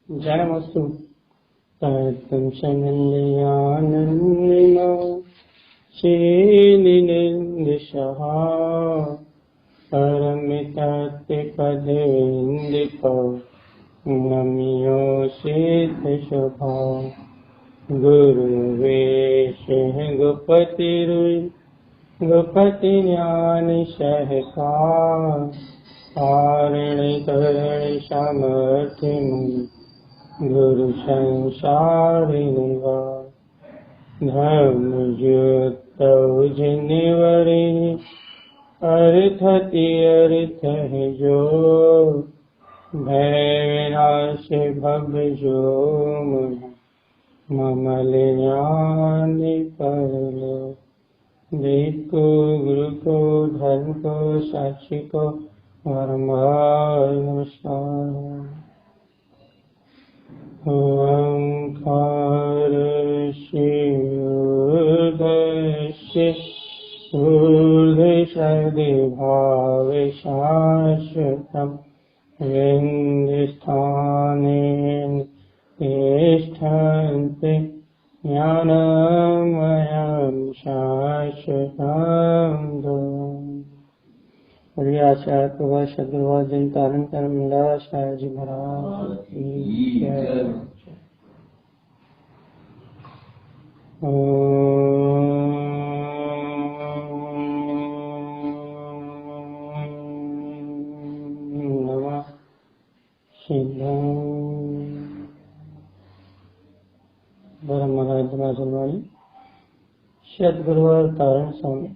जयमस्तु तत्तं चनल्यानन्दिनो शीलिनिन्दशः परमितत्पदेन्दीपो नमियोषितशुभा गुरुवेशः गोपतिरुय गोपति ज्ञान सहकार तारिणी तरिणी समर्थिनी गुरु संसारिणी वा धर्मयुक्तौ जिनिवरि अर्थति अर्थ है जो भय विनाश भव्य जो ममल ज्ञान परलो देव को गुरु को धर्म को साक्षी को नमस्कार। ओंकार शिवोदस्य ऊर्ध्वसदिभाव शाश्वतम् विन्ध्यस्थानेन तिष्ठन्ति ज्ञानमयं शाश्वतं आचार्य सदगुरुवादन तारण कर्मदासाय जी महाराज की जय। नमः शिवाय। ब्रह्मराजवाणी सदगुरुवार तारण स्वामी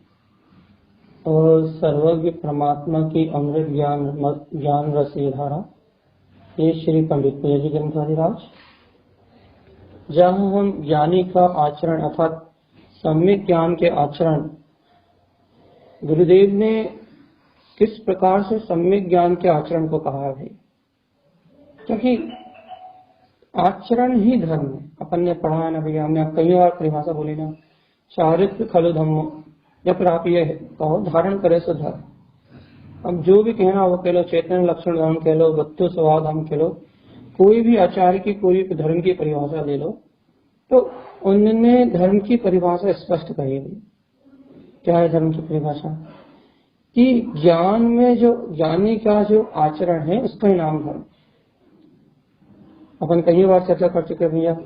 और सर्वज्ञ परमात्मा की अमृत ज्ञान रसी धारा, ये श्री पंडित जी ग्रंथाधिराज, जहाँ हम ज्ञानी का आचरण अर्थात सम्यक ज्ञान के आचरण गुरुदेव ने किस प्रकार से सम्यक ज्ञान के आचरण को कहा है, क्योंकि आचरण ही धर्म है। अपन ने पढ़ा है ना भैया, हमने कई बार परिभाषा बोली ना, चारित्र खलु धम्मो, जब आप ये कहो धारण करे सो धर्म। अब जो भी कहना वो कह लो, चेतन लक्षण धर्म कह लो, वस्तु स्वभाव धर्म कह लो, कोई भी आचार्य की कोई धर्म की परिभाषा ले लो, तो उन्होंने धर्म की परिभाषा स्पष्ट कही है। क्या है धर्म की परिभाषा? कि ज्ञान में जो ज्ञानी का जो आचरण है उसका ही नाम धर्म। अपन कई बार चर्चा कर चुके भैया,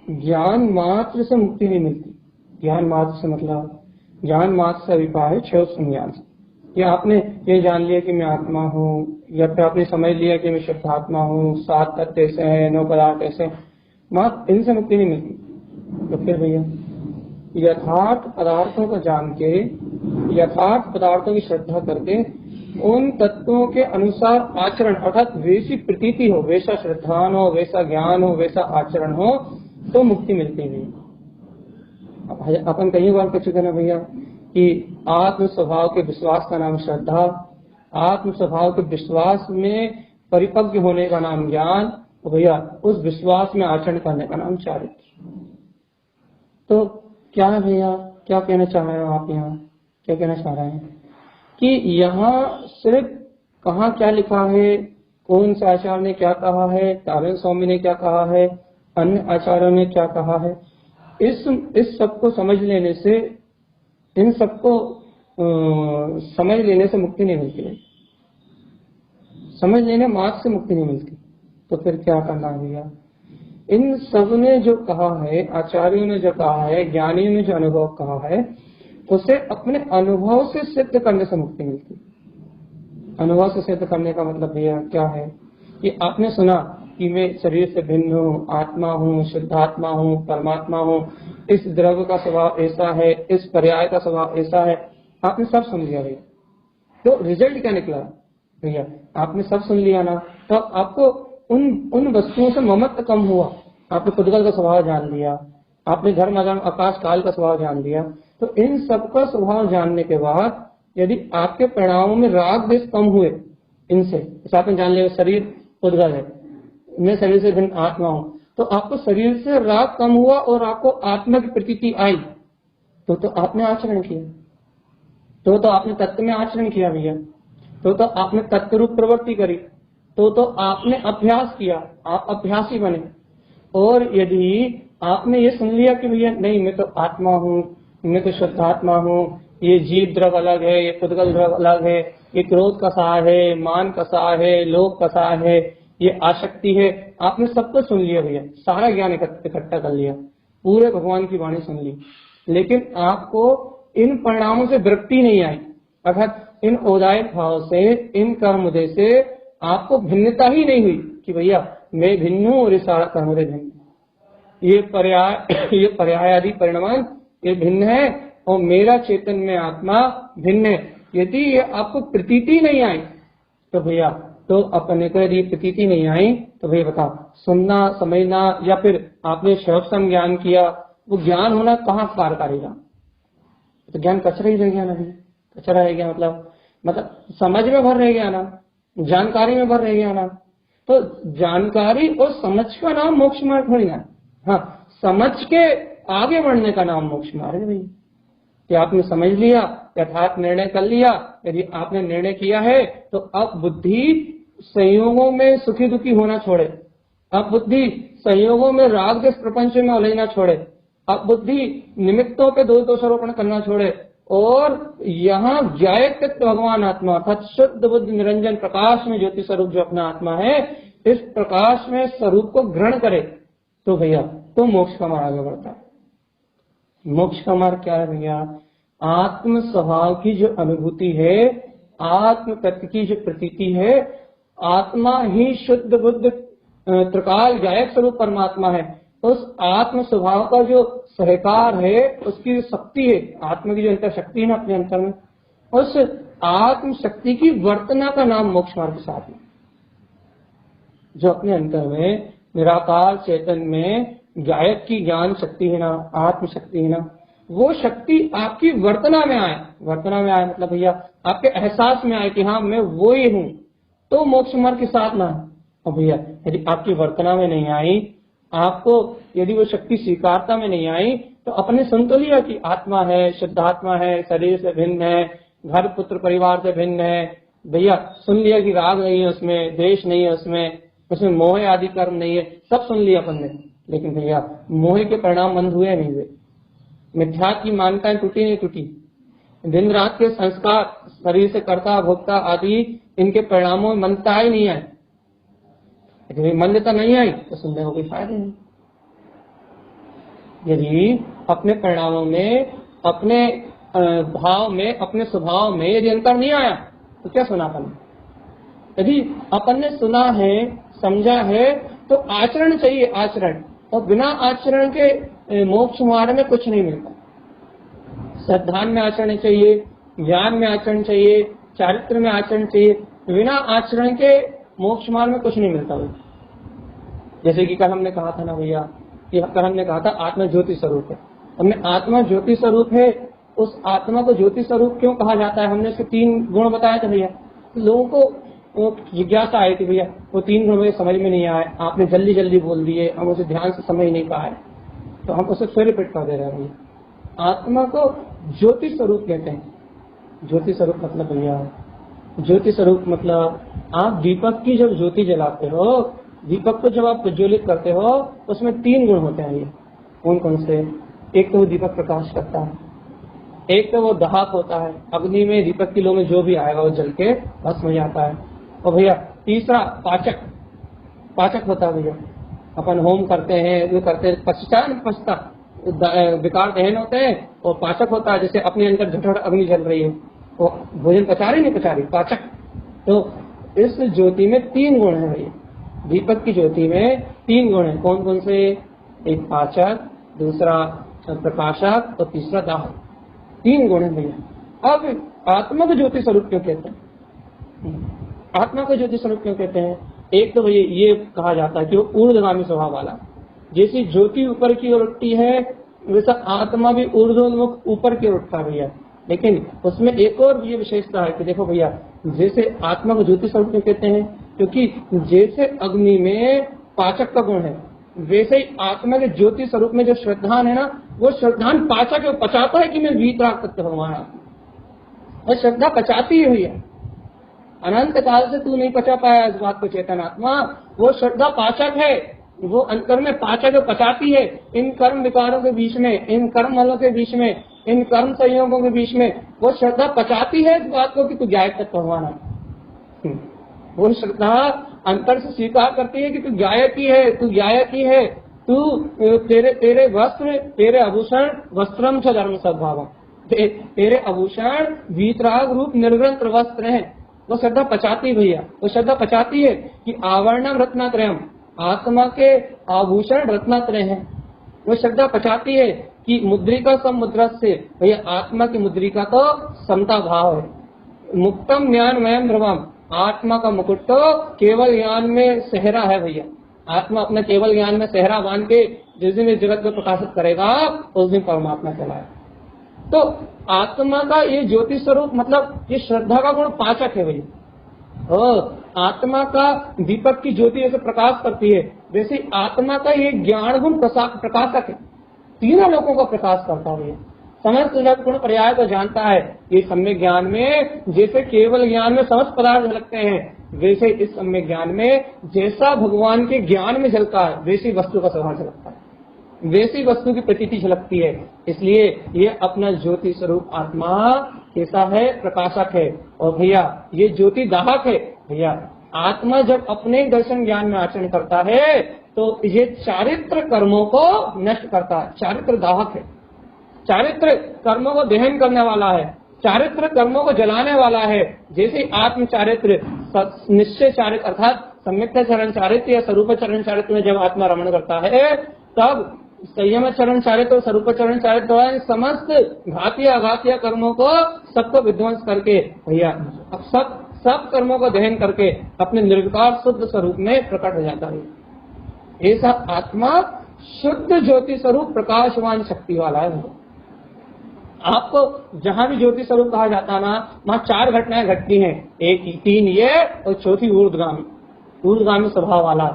ज्ञान मात्र से मुक्ति नहीं मिलती। ज्ञान मात्र से मतलब ज्ञान मात्र से अभिप्राय क्षय संज्ञान से, या आपने ये जान लिया कि मैं आत्मा हूँ, या फिर आपने समझ लिया कि मैं शुद्ध आत्मा हूँ, 7 तत्व ऐसे हैं, 9 पदार्थ ऐसे, मात्र इनसे मुक्ति नहीं मिलती। तो फिर भैया यथार्थ पदार्थों को जान के, यथार्थ पदार्थों की श्रद्धा करके, उन तत्वों के अनुसार आचरण अर्थात वैसी प्रतीति हो, वैसा श्रद्धान हो, वैसा ज्ञान हो, वैसा आचरण हो, तो मुक्ति मिलती है। अपन कई बार कह चुके ना भैया कि आत्म स्वभाव के विश्वास का नाम श्रद्धा, आत्म स्वभाव के विश्वास में परिपक्व होने का नाम ज्ञान, तो भैया उस विश्वास में आचरण करने का नाम चारित्र। तो क्या है भैया, क्या कहना चाह रहे हो आप? यहाँ क्या कहना चाह रहे हैं कि यहाँ सिर्फ कहाँ क्या लिखा है, कौन सा आचार्य ने क्या कहा है, तारण स्वामी ने क्या कहा है, अन्य आचार्यों ने क्या कहा है, इस सबको समझ लेने से, इन सबको समझ लेने से मुक्ति नहीं मिलती है। समझ लेने मात्र से मुक्ति नहीं मिलती। तो फिर क्या करना है भैया? इन सब ने जो कहा है, आचार्यों ने जो कहा है, ज्ञानियों ने जो अनुभव कहा है, उसे अपने अनुभव से सिद्ध करने से मुक्ति मिलती। अनुभव से सिद्ध करने का मतलब भैया क्या है कि आपने सुना कि मैं शरीर से भिन्न हूँ, आत्मा हूँ, शुद्धात्मा हूँ, परमात्मा हूँ, इस द्रव्य का स्वभाव ऐसा है, इस पर्याय का स्वभाव ऐसा है, आपने सब सुन लिया भैया। तो रिजल्ट क्या निकला भैया? आपने सब सुन लिया ना, तो आपको उन वस्तुओं से ममत्व कम हुआ। आपने पुद्गल का स्वभाव जान लिया, आपने धर्म अधर्म आकाश काल का स्वभाव जान लिया। तो इन सबका स्वभाव जानने के बाद यदि आपके परिणामों में राग द्वेष कम हुए इनसे, जैसे आपने जान लिया शरीर पुद्गल है, मैं शरीर से भिन्न आत्मा हूँ, तो आपको शरीर से राग कम हुआ और आपको आत्मा की प्रतीति आई, तो आपने आचरण किया, तो आपने तत्व में आचरण किया भैया, तो आपने तत्व रूप प्रवृत्ति करी, तो आपने अभ्यास किया, आप अभ्यासी बने। और यदि आपने ये सुन लिया कि भैया नहीं, मैं तो आत्मा हूँ, मैं तो शुद्ध आत्मा हूँ, ये जीव द्रव अलग है, ये पुद्गल द्रव अलग है, ये क्रोध कसा है, मान कसा है, लोभ कसा है, ये आसक्ति है, आपने सब कुछ सुन लिया भैया, सारा ज्ञान इकट्ठा कर लिया, पूरे भगवान की वाणी सुन ली, लेकिन आपको इन परिणामों से विरक्ति नहीं आई, अर्थात इन औदायिक भाव से, इन कर्मोदय से आपको भिन्नता ही नहीं हुई कि भैया मैं भिन्न हूं और ये सारा कर्मोदय भिन्न, ये पर्याय आदि परिणाम ये भिन्न है और मेरा चेतन में आत्मा भिन्न है। यदि ये आपको प्रतीति नहीं आई तो भैया, तो अपने को यदि प्रतीति नहीं आई तो भैया बताओ, सुनना समझना या फिर आपने शब्द ज्ञान किया, वो ज्ञान होना कहाँ पार करेगा? तो ज्ञान कचरा ही रह गया ना भैया, कचरा रह गया, मतलब समझ में भर रह गया ना, जानकारी में भर रह गया ना। तो जानकारी और समझ का नाम मोक्ष मार्ग थोड़ी ना, हाँ समझ के आगे बढ़ने का नाम मोक्ष मार्ग है भैया। कि आपने समझ लिया, यथार्थ निर्णय कर लिया, यदि आपने निर्णय किया है तो अब बुद्धि संयोगों में सुखी दुखी होना छोड़े, अब बुद्धि संयोगों में राग देश प्रपंच में उलझना छोड़े, अब बुद्धि निमित्तों पे दोषारोपण करना छोड़े और यहाँ ज्ञायक तत्व भगवान आत्मा अर्थात शुद्ध बुद्ध निरंजन प्रकाश में ज्योति स्वरूप जो अपना आत्मा है, इस प्रकाश में स्वरूप को ग्रहण करे तो भैया तो मोक्ष का मार्ग आगे बढ़ता है। मोक्ष का मार्ग क्या है भैया? आत्म स्वभाव की जो अनुभूति है, आत्म तत्व की जो प्रतीति है, आत्मा ही शुद्ध बुद्ध त्रिकाल गायक स्वरूप परमात्मा है, उस आत्म स्वभाव का जो सहकार है, उसकी शक्ति है, आत्मा की जो अंतर शक्ति है ना अपने अंतर में, उस आत्म शक्ति की वर्तना का नाम मोक्ष मार्ग साथ में। जो अपने अंतर में निराकार चेतन में गायक की ज्ञान शक्ति है ना, आत्म शक्ति है ना, वो शक्ति आपकी वर्तना में आए, वर्तना में आए मतलब भैया आपके एहसास में आए कि हाँ मैं वो ही हूँ, तो मोक्ष मार्ग के साथ ना। और भैया यदि आपकी वर्तना में नहीं आई, आपको यदि वो शक्ति स्वीकारता में नहीं आई, तो अपने सुन तो लिया कि आत्मा है, शुद्धात्मा है, शरीर से भिन्न है, घर पुत्र परिवार से भिन्न है, भैया सुन लिया कि राग नहीं है उसमें, द्वेष नहीं है उसमें मोह आदि कर्म नहीं है, सब सुन लिया अपन ने, लेकिन भैया मोह के परिणाम बंद हुए नहीं हुए, मिथ्या की मान्यताएं टूटी नहीं टूटी, दिन रात के संस्कार शरीर से कर्ता भोक्ता आदि इनके परिणामों में मंदता ही नहीं आई। यदि मंदता नहीं आई तो सुनने को कोई फायदा नहीं। यदि अपने परिणामों में, अपने भाव में, अपने स्वभाव में यदि अंतर नहीं आया तो क्या सुना अपन? यदि अपन ने सुना है, समझा है, तो आचरण चाहिए, आचरण, और बिना आचरण के मोक्ष मार्ग में कुछ नहीं मिलता। श्रद्धा में आचरण चाहिए, ज्ञान में आचरण चाहिए, चारित्र में आचरण चाहिए, बिना आचरण के मोक्ष मार्ग में कुछ नहीं मिलता भाई। जैसे कि कल हमने कहा था ना भैया, कल हमने कहा था आत्मा ज्योति स्वरूप है, हमने आत्मा ज्योति स्वरूप है, उस आत्मा को ज्योति स्वरूप क्यों कहा जाता है? हमने इसके 3 गुण बताए थे भैया। लोगों को वो जिज्ञासा आई थी भैया, वो 3 गुण मुझे समझ में नहीं आए, आपने जल्दी जल्दी बोल दिए, हम उसे ध्यान से समझ नहीं पाए, तो हम उसे फिर रिपीट कर दे रहे हैं भैया। आत्मा को ज्योति स्वरूप कहते हैं। ज्योति स्वरूप मतलब भैया, ज्योति स्वरूप मतलब आप दीपक की जब ज्योति जलाते हो, दीपक को जब आप प्रज्वलित करते हो, उसमें 3 गुण होते हैं। ये कौन कौन से? एक तो वो दीपक प्रकाश करता है, एक तो वो दाहक होता है, अग्नि में दीपक की लो में जो भी आएगा वो जल के भस्म हो जाता है, और भैया तीसरा पाचक, पाचक होता है भैया। अपन होम करते हैं, वो करते हैं, पचता विकार दहन होते हैं, और पाचक होता है जैसे अपने अंदर झटझट अग्नि जल रही है, वो भोजन पचा रही नहीं पचा रही, पाचक। तो इस ज्योति में 3 गुण है भैया, दीपक की ज्योति में 3 गुण है। कौन कौन से? एक पाचक, दूसरा प्रकाशक और तीसरा दाहक। 3 गुण है भैया। अब आत्मा को ज्योति स्वरूप क्यों कहते हैं? आत्मा को ज्योति स्वरूप क्यों कहते हैं? एक तो भैया ये कहा जाता है कि वो ऊर्ध्वगामी स्वभाव वाला, जैसी ज्योति ऊपर की ओर उठती है वैसा आत्मा भी ऊर्ध्वोन्मुख ऊपर की ओर उठता है भैया। लेकिन उसमें एक और ये विशेषता है कि देखो भैया, जैसे आत्मा को ज्योति स्वरूप क्यों कहते हैं? क्योंकि जैसे अग्नि में पाचक का गुण है, वैसे ही आत्मा के ज्योति स्वरूप में जो श्रद्धान है ना, वो श्रद्धान पाचक पचाता है कि मैं वीतराग तत्व भगवान, और श्रद्धा पचाती ही हुई है। अनंत काल से तू नहीं पचा पाया इस बात को चेतन आत्मा। वो श्रद्धा पाचक है, वो अंतर में पाचक पचाती है इन कर्म विकारों के बीच में, इन कर्म मलों के बीच में, इन कर्म संयोगों के बीच में। वो श्रद्धा पचाती है इस बात को कि तू गायक तत्व भगवान है। वो श्रद्धा अंतर से स्वीकार करती है कि तू गायक ही है, तू गायक ही है, तू तेरे वस्त्र, तेरे आभूषण वस्त्रम च धर्म सद्भावम, तेरे आभूषण वीतराग रूप निर्ग्रंथ वस्त्र हैं। वो श्रद्धा पचाती भैया, वो श्रद्धा पचाती है कि आवरणम रत्नात्रयम, आत्मा के आभूषण रत्नात्रय हैं। वो श्रद्धा पचाती है कि मुद्रिका सम मुद्रा से, भैया आत्मा की मुद्रिका तो समता भाव है। मुक्तम ज्ञानमयम ध्रुवम, आत्मा का मुकुट तो केवल ज्ञान में सेहरा है भैया। आत्मा अपने केवल ज्ञान में सेहरा बांध के जिस दिन इस जगत को प्रकाशित करेगा उस दिन परमात्मा कहलाए। तो आत्मा का ये ज्योति स्वरूप मतलब ये श्रद्धा का गुण पाचक है भैया। आत्मा का दीपक की ज्योति जैसे प्रकाश करती है, वैसे आत्मा का ये ज्ञान गुण प्रकाशक है, तीनों लोगों का प्रकाश करता है। समस्त जगत गुण पर्याय को जानता है। ये सम्यक ज्ञान में जैसे केवल ज्ञान में समस्त पदार्थ झलकते हैं, वैसे इस सम्यक ज्ञान में जैसा भगवान के ज्ञान में झलका है वैसी वस्तु का स्वभाव झलकता है, वैसी वस्तु की प्रतीति झलकती है। इसलिए ये अपना ज्योति स्वरूप आत्मा कैसा है, प्रकाशक है। और भैया ये ज्योति दाहक है भैया। आत्मा जब अपने दर्शन ज्ञान में आचरण करता है तो ये चारित्र कर्मों को नष्ट करता है। चारित्र दाहक है, चारित्र कर्मों को दहन करने वाला है, चारित्र कर्मों को जलाने वाला है। जैसे आत्म चारित्र, निश्चय चारित्र अर्थात सम्यक चरण चारित्र या स्वरूप चरण चारित्र में जब आत्मा रमण करता है, तब संयम चरण चारित्र और स्वरूप चरण चारित्र समस्त घातीय अघातीय कर्मों को सबको विध्वंस करके भैया अब सब कर्मों को दहन करके अपने निर्विकार शुद्ध स्वरूप में प्रकट हो जाता है। ऐसा आत्मा शुद्ध ज्योति स्वरूप प्रकाशवान शक्ति वाला है। आपको जहां भी ज्योति स्वरूप कहा जाता है ना, वहां चार घटनाएं घटती हैं। एक तीन ये और चौथी ऊर्ध्वगामी स्वभाव वाला,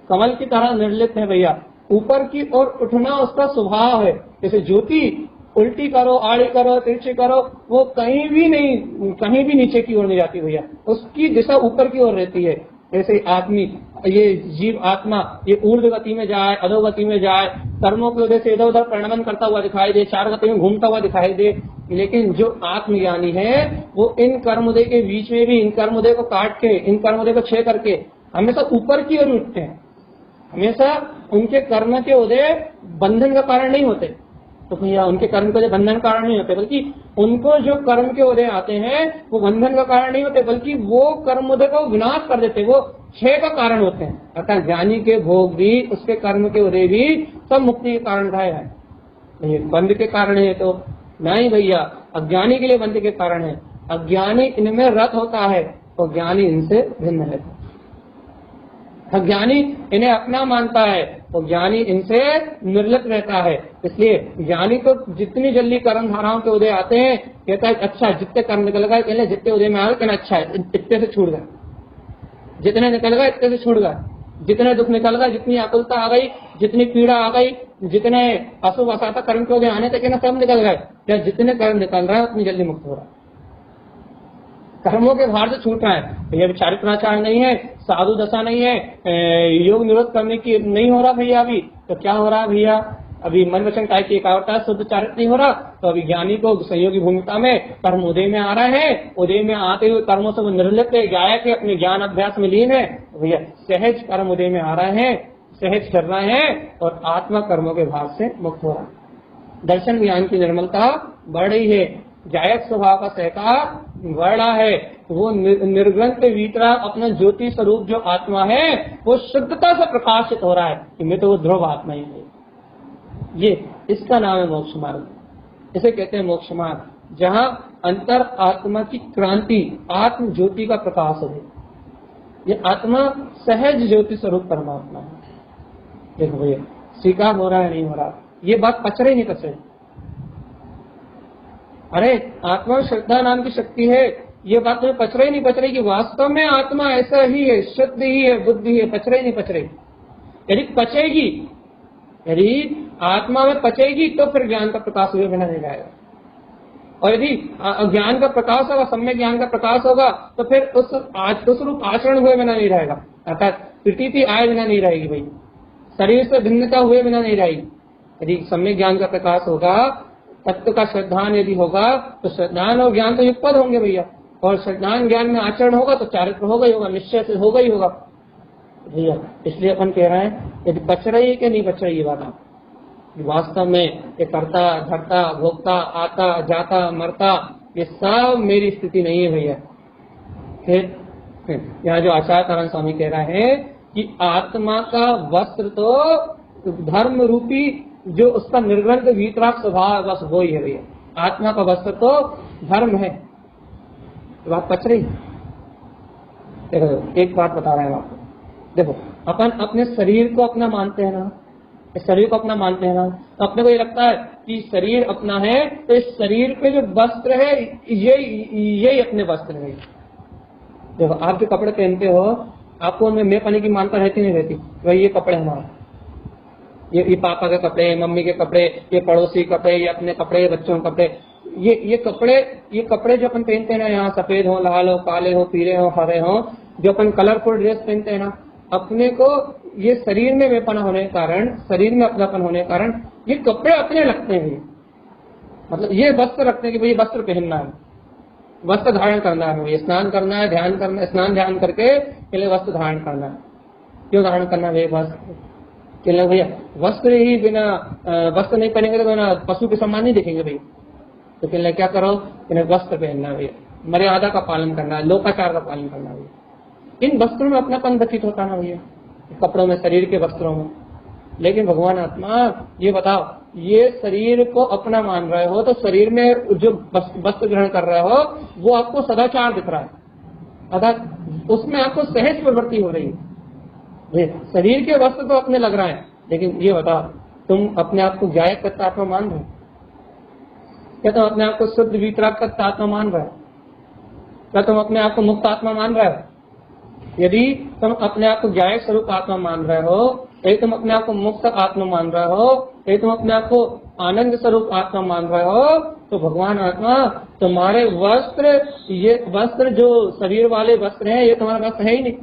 कमल की तरह निर्लिप्त है भैया। ऊपर की ओर उठना उसका स्वभाव है। जैसे ज्योति उल्टी करो, आड़ी करो, तिरछी करो, वो कहीं भी नीचे की ओर नहीं जाती भैया, उसकी दिशा ऊपर की ओर रहती है। जैसे आदमी, ये जीव आत्मा ये ऊर्ध्व गति में जाए, अधोगति में जाए, कर्मों की वजह से इधर उधर परिणमन करता हुआ दिखाई दे, चार गति में घूमता हुआ दिखाई दे। लेकिन जो आत्मज्ञानी है वो इन कर्मोदय के बीच में भी इन कर्मोदय को काट के, इन कर्मोदय को छेद करके हमेशा ऊपर की ओर उठते हैं। हमेशा उनके कर्म के उदय बंधन का कारण नहीं होते। तो भैया उनके कर्म के उदय बंधन का कारण नहीं होते, बल्कि उनको जो कर्म के उदय आते हैं वो बंधन का कारण नहीं होते, बल्कि वो कर्म उदय को विनाश कर देते, वो क्षय का कारण होते हैं। अर्थात ज्ञानी के भोग भी, उसके कर्म के उदय भी सब मुक्ति के कारण रहे हैं। बंध के कारण है तो नहीं भैया, अज्ञानी के लिए बंध के कारण है। अज्ञानी इनमें रत होता है और ज्ञानी इनसे भिन्न है। अज्ञानी इन्हें अपना मानता है और ज्ञानी इनसे निर्लिप्त रहता है। इसलिए ज्ञानी तो जितनी जल्दी कर्म धाराओं के उदय आते हैं कहता है अच्छा जितने कर्म निकल गए, पहले जितने उदय में आ गए कहना अच्छा है, इतने से छूट गए, जितने निकल गए इतने से छूट गए, जितने दुख निकल गए, जितनी आकुलता आ गई, जितनी पीड़ा आ गई, जितने अशुभ असाता कर्म के उदय आने तक ना सब निकल गए। या जितने कर्म निकल रहे हैं उतनी जल्दी मुक्त हो रहा है, कर्मों के भार से छूट रहा है भैया। चारित्राचार नहीं है, साधु दशा नहीं है, योग निरोध करने की नहीं हो रहा भैया। अभी तो क्या हो रहा है भैया, अभी मन वचन काया की एकाग्रता शुद्ध चारित्र नहीं हो रहा, तो अभी ज्ञानी को सहयोगी भूमिका में कर्म उदय में आ रहे हैं। उदय में आते हुए कर्मों से वो निर्लिप्त है, गायक है, अपने ज्ञान अभ्यास में लीन है भैया। सहज कर्म उदय में आ रहे हैं, सहज कर रहे हैं और आत्मा कर्मों के भाव से मुक्त हो रहा है। दर्शन ज्ञान की निर्मलता बढ़ रही है, जायक स्वभाव का सहकार बढ़ रहा है। वो निर्ग्रंथ वीतराग अपना ज्योति स्वरूप जो आत्मा है वो शुद्धता से प्रकाशित हो रहा है कि मैं तो वो ध्रुव आत्मा ही है। ये इसका नाम है मोक्ष मार्ग, इसे कहते हैं मोक्ष मार्ग, जहाँ अंतर आत्मा की क्रांति, आत्म ज्योति का प्रकाश है। ये आत्मा सहज ज्योति स्वरूप परमात्मा है। देखो भैया स्वीकार हो रहा है नहीं हो रहा, ये बात पच रही नहीं पच रही। अरे आत्मा में श्रद्धा नाम की शक्ति है, ये बात में पच रही नहीं पच रही कि वास्तव में आत्मा ऐसा ही है, शुद्ध ही है, बुद्धि है, पच रही नहीं पच रही। यदि पचेगी, यदि आत्मा में पचेगी तो फिर ज्ञान का प्रकाश हुए बिना नहीं जाएगा। और यदि ज्ञान का प्रकाश होगा, सम्यक ज्ञान का प्रकाश होगा, तो फिर उस रूप आचरण हुए बिना नहीं रहेगा, अर्थात प्रतीति आए बिना नहीं रहेगी भाई, शरीर से भिन्नता हुए बिना नहीं रहेगी। यदि सम्यक ज्ञान का प्रकाश होगा, तत्व का श्रद्धान यदि होगा, तो श्रद्धान और ज्ञान तो युगपद होंगे भैया, और श्रद्धान ज्ञान में आचरण होगा तो चारित्र होगा ही होगा, निश्चय से होगा ही होगा भैया। इसलिए अपन कह रहे हैं यदि बच रही है कि नहीं बच रही है बात, वास्तव में ये करता धरता भोगता आता जाता मरता ये सब मेरी स्थिति नहीं है भैया। फिर यहाँ जो आचार्य तारण स्वामी कह रहे हैं कि आत्मा का वस्त्र तो धर्म रूपी जो उसका निर्ग्रंथ वीतराग स्वभाव है, बस वो ही है भैया। आत्मा का वस्त्र तो धर्म है। तो बात पच रही। देखो एक बात बता रहे हैं आपको, देखो अपन अपने शरीर को अपना मानते हैं ना, इस शरीर को अपना मानते हैं ना, तो अपने को ये लगता है कि शरीर अपना है, तो इस शरीर पे जो वस्त्र है यही अपने वस्त्र है। देखो आप जो कपड़े पहनते हो, आपको उनमें मैं पाने की मानता रहती नहीं रहती, वही ये कपड़े हमारे, ये पापा के कपड़े, मम्मी के कपड़े, ये पड़ोसी कपड़े, ये अपने कपड़े, बच्चों के कपड़े, ये कपड़े जो अपन पहनते हैं ना, यहाँ सफेद हो, लाल हो, काले हो, पीले हो, हरे हो, जो अपन कलरफुल ड्रेस पहनते हैं ना, अपने को ये शरीर में वेपना होने के कारण, शरीर में अपनापन होने के कारण ये कपड़े अपने लगते हैं। मतलब ये वस्त्र रखते हैं कि भाई वस्त्र पहनना है, वस्त्र धारण करना है, स्नान करना है, ध्यान करना है, स्नान ध्यान करके पहले वस्त्र धारण करना है। क्यों धारण करना है वस्त्र? कहने भैया वस्त्र ही बिना वस्त्र नहीं पहनेंगे तो बिना पशु के समान नहीं दिखेंगे भैया। तो कहने क्या करो, इन्हें वस्त्र पहनना है भैया, मर्यादा का पालन करना है, लोकाचार का पालन करना है भैया। इन वस्त्रों में अपनापन व्यतीत होता ना भैया, कपड़ों में, शरीर के वस्त्रों में। लेकिन भगवान आत्मा ये बताओ, ये शरीर को अपना मान रहे हो तो शरीर में जो वस्त्र ग्रहण कर रहे हो वो आपको सदाचार दिख रहा है, अर्थात उसमें आपको सहज प्रवृत्ति हो रही है। शरीर के वस्त्र तो अपने लग रहा है, लेकिन ये बताओ तुम अपने आप को गायक तत्व आत्मा मान रहे हो क्या? तुम अपने आप को शुद्ध वीतराग तत्व आत्मा मान रहे हो क्या? तुम अपने आप को मुक्त आत्मा मान रहे हो? यदि तुम अपने आप को गायक स्वरूप आत्मा मान रहे हो, यदि तुम अपने आप को मुक्त आत्मा मान रहे हो, यदि तुम अपने आप को आनंद स्वरूप आत्मा मान रहे हो, तो भगवान आत्मा तुम्हारे वस्त्र, ये वस्त्र जो शरीर वाले वस्त्र हैं, ये तुम्हारा वस्त्र है ही नहीं।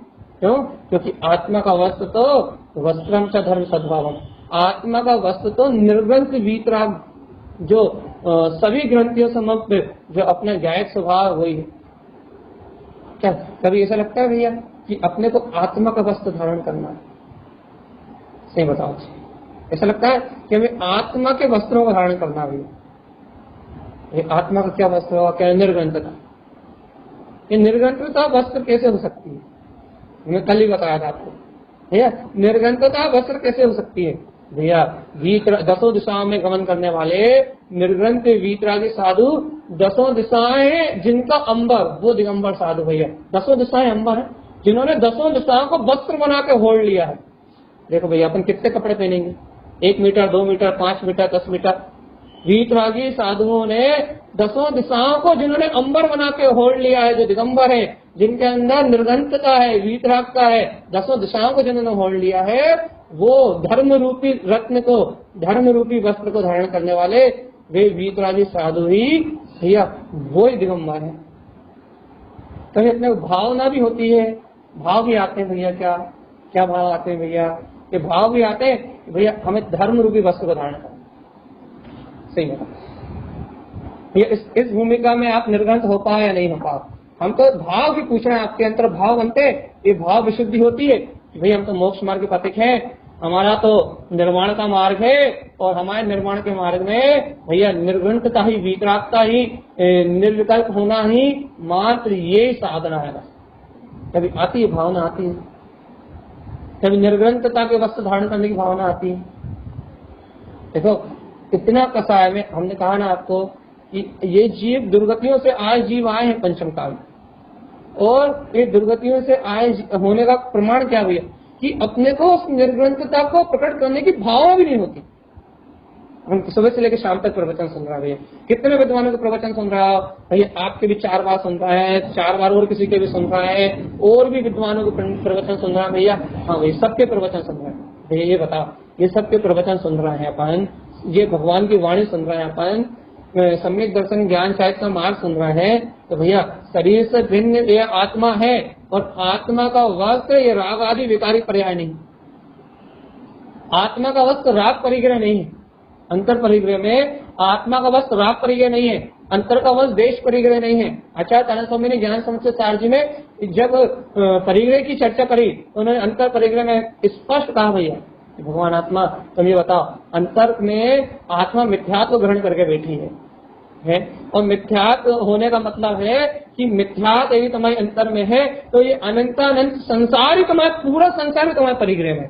क्यों? क्योंकि आत्मा का वस्त्र तो वस्त्रम च धर्म सद्भावम, आत्मा का वस्त्र तो निर्ग्रंथ वीतराग, जो सभी ग्रंथियों से मुक्त, जो अपना गायक स्वभाव वही है। क्या कभी ऐसा लगता है भैया कि अपने को आत्मा का वस्त्र धारण करना है? सही बताओ, ऐसा लगता है कि हमें आत्मा के वस्त्रों को धारण करना है भैया? ये आत्मा का क्या वस्त्र होगा? क्या निर्ग्रंथता? ये निर्ग्रंथता वस्त्र कैसे हो सकती है? मैं कल ही बताया था आपको भैया, निर्ग्रंथता वस्त्र कैसे हो सकती है भैया? दसों दिशाओं में गमन करने वाले निर्ग्रंथ वीतरागी साधु, दसों दिशाएं जिनका अंबर, वो दिगंबर साधु भैया। दसों दिशाएं अंबर है, जिन्होंने दसों दिशाओं को वस्त्र बना के होड़ लिया है। देखो भैया अपन कितने कपड़े पहनेंगे? 1 मीटर, 2 मीटर, 5 मीटर, 10 मीटर। वीतरागी साधुओं ने दसों दिशाओं को जिन्होंने अंबर बना के होड़ लिया है, जो दिगंबर है, जिनके अंदर निर्गंतता है, वीतरागता है, दसों दिशाओं को जिन्होंने होड़ लिया है, वो धर्म रूपी रत्न को, धर्म रूपी वस्त्र को धारण करने वाले वे वीतरागी साधु ही भैया, वो ही दिगंबर है। कभी अपने भावना भी होती है, भाव भी आते हैं भैया। क्या क्या भाव आते हैं भैया? ये भाव भी आते हैं भैया, हमें धर्म रूपी वस्त्र को धारण करना। सही है भैया। इस भूमिका में आप निर्ग्रंथ हो पाओ या नहीं हो पाओ, हम तो भाव भी पूछ रहे हैं। आपके अंतर भाव बनते, ये भाव विशुद्धि होती है कि भाई हम तो मोक्ष मार्ग के पथिक हैं, हमारा तो निर्वाण का मार्ग है, और हमारे निर्वाण के मार्ग में भैया निर्ग्रंथता ही, वीतरागता ही, निर्विकल्प होना ही मात्र ये साधना है। कभी आती है भावना, आती है कभी निर्ग्रंथता के वस्त्र धारण करने की भावना आती है। देखो इतना कसाय में हमने कहा ना आपको कि ये जीव दुर्गतियों से आए जीव आए हैं पंचम काल, और ये दुर्गतियों से आए होने का प्रमाण क्या भैया? कि अपने को उस निर्ग्रंथता को प्रकट करने की भावना भी नहीं होती। हम सुबह से लेकर शाम तक प्रवचन सुन रहा है, कितने विद्वानों के प्रवचन सुन रहा हो भैया? आपके भी 4 बार सुन रहा है, 4 बार और किसी के भी सुन रहा है, और भी विद्वानों के प्रवचन सुन रहा है भैया। हाँ भैया, सबके प्रवचन सुन रहे हैं भैया। ये बताओ, ये सबके प्रवचन सुन रहे हैं अपन, ये भगवान की वाणी सुन रहे हैं अपन, सम्यक दर्शन ज्ञान शायद का मार्ग सुन रहे हैं, तो भैया शरीर से भिन्न ये आत्मा है, और आत्मा का वस्त्र ये राग आदि विकारी पर्याय नहीं। आत्मा का वस्त्र राग परिग्रह नहीं है। अंतर परिग्रह में आत्मा का वस्त्र राग परिग्रह नहीं है, अंतर का वस्त्र देश परिग्रह नहीं है। आचार्य आनंद स्वामी ने ज्ञान समुच्चय सार जी में जब परिग्रह की चर्चा करी तो उन्होंने अंतर परिग्रह में स्पष्ट कहा, भैया भगवान आत्मा तुम ये बताओ, अंतर में आत्मा मिथ्यात्व ग्रहण करके बैठी है, और मिथ्यात्व होने का मतलब है कि मिथ्यात्व यदि तुम्हारे अंतर में है तो ये अनंतानंत संसार ही तुम्हारा, पूरा संसार ही तुम्हारे परिग्रह में।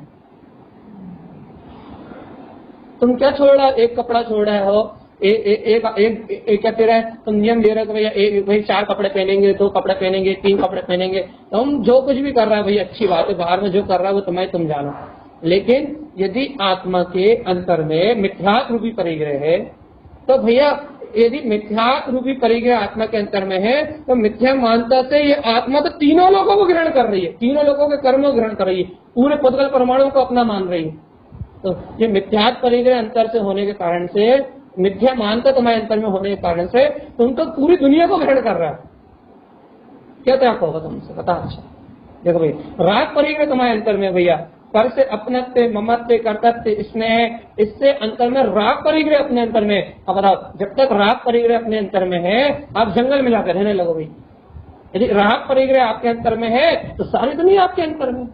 तुम क्या छोड़ रहे हो? एक कपड़ा छोड़ रहे हो, एक क्या तेरा तुम नियम ले रहे हो भैया भाई 4 कपड़े पहनेंगे, 2 कपड़े पहनेंगे, 3 कपड़े पहनेंगे। तुम जो कुछ भी कर रहा है भैया अच्छी बात है, बाहर में जो कर रहा है वो तुम जानो, लेकिन यदि आत्मा के अंतर में मिथ्यात्व रूपी परिग्रह है तो भैया यदि मिथ्यात्व रूपी परिग्रह आत्मा के अंतर में है तो मिथ्या मानता से ये आत्मा तो तीनों लोगों को ग्रहण कर रही है, तीनों लोगों के कर्मों को ग्रहण कर रही है, पूरे पुद्गल परमाणु को अपना मान रही है। तो ये मिथ्यात्व परिग्रह अंतर से होने के कारण से, मिथ्या मानता तुम्हारे अंतर में होने के कारण से तुम तो पूरी दुनिया को ग्रहण कर रहा है। क्या त्याग होगा तुमसे बता? अच्छा देखो भाई, राग परिग्रह तुम्हारे अंतर में भैया, पर से अपनत्व, ममत्व, कर्तव्य, स्नेह, इससे अंतर में राग परिग्रह अपने अंतर में। अब बताओ, जब तक राग परिग्रह अपने अंतर में है आप जंगल में जाकर रहने लगो भाई। यदि राग परिग्रह आपके अंतर में है तो सारी दुनिया आपके अंतर में।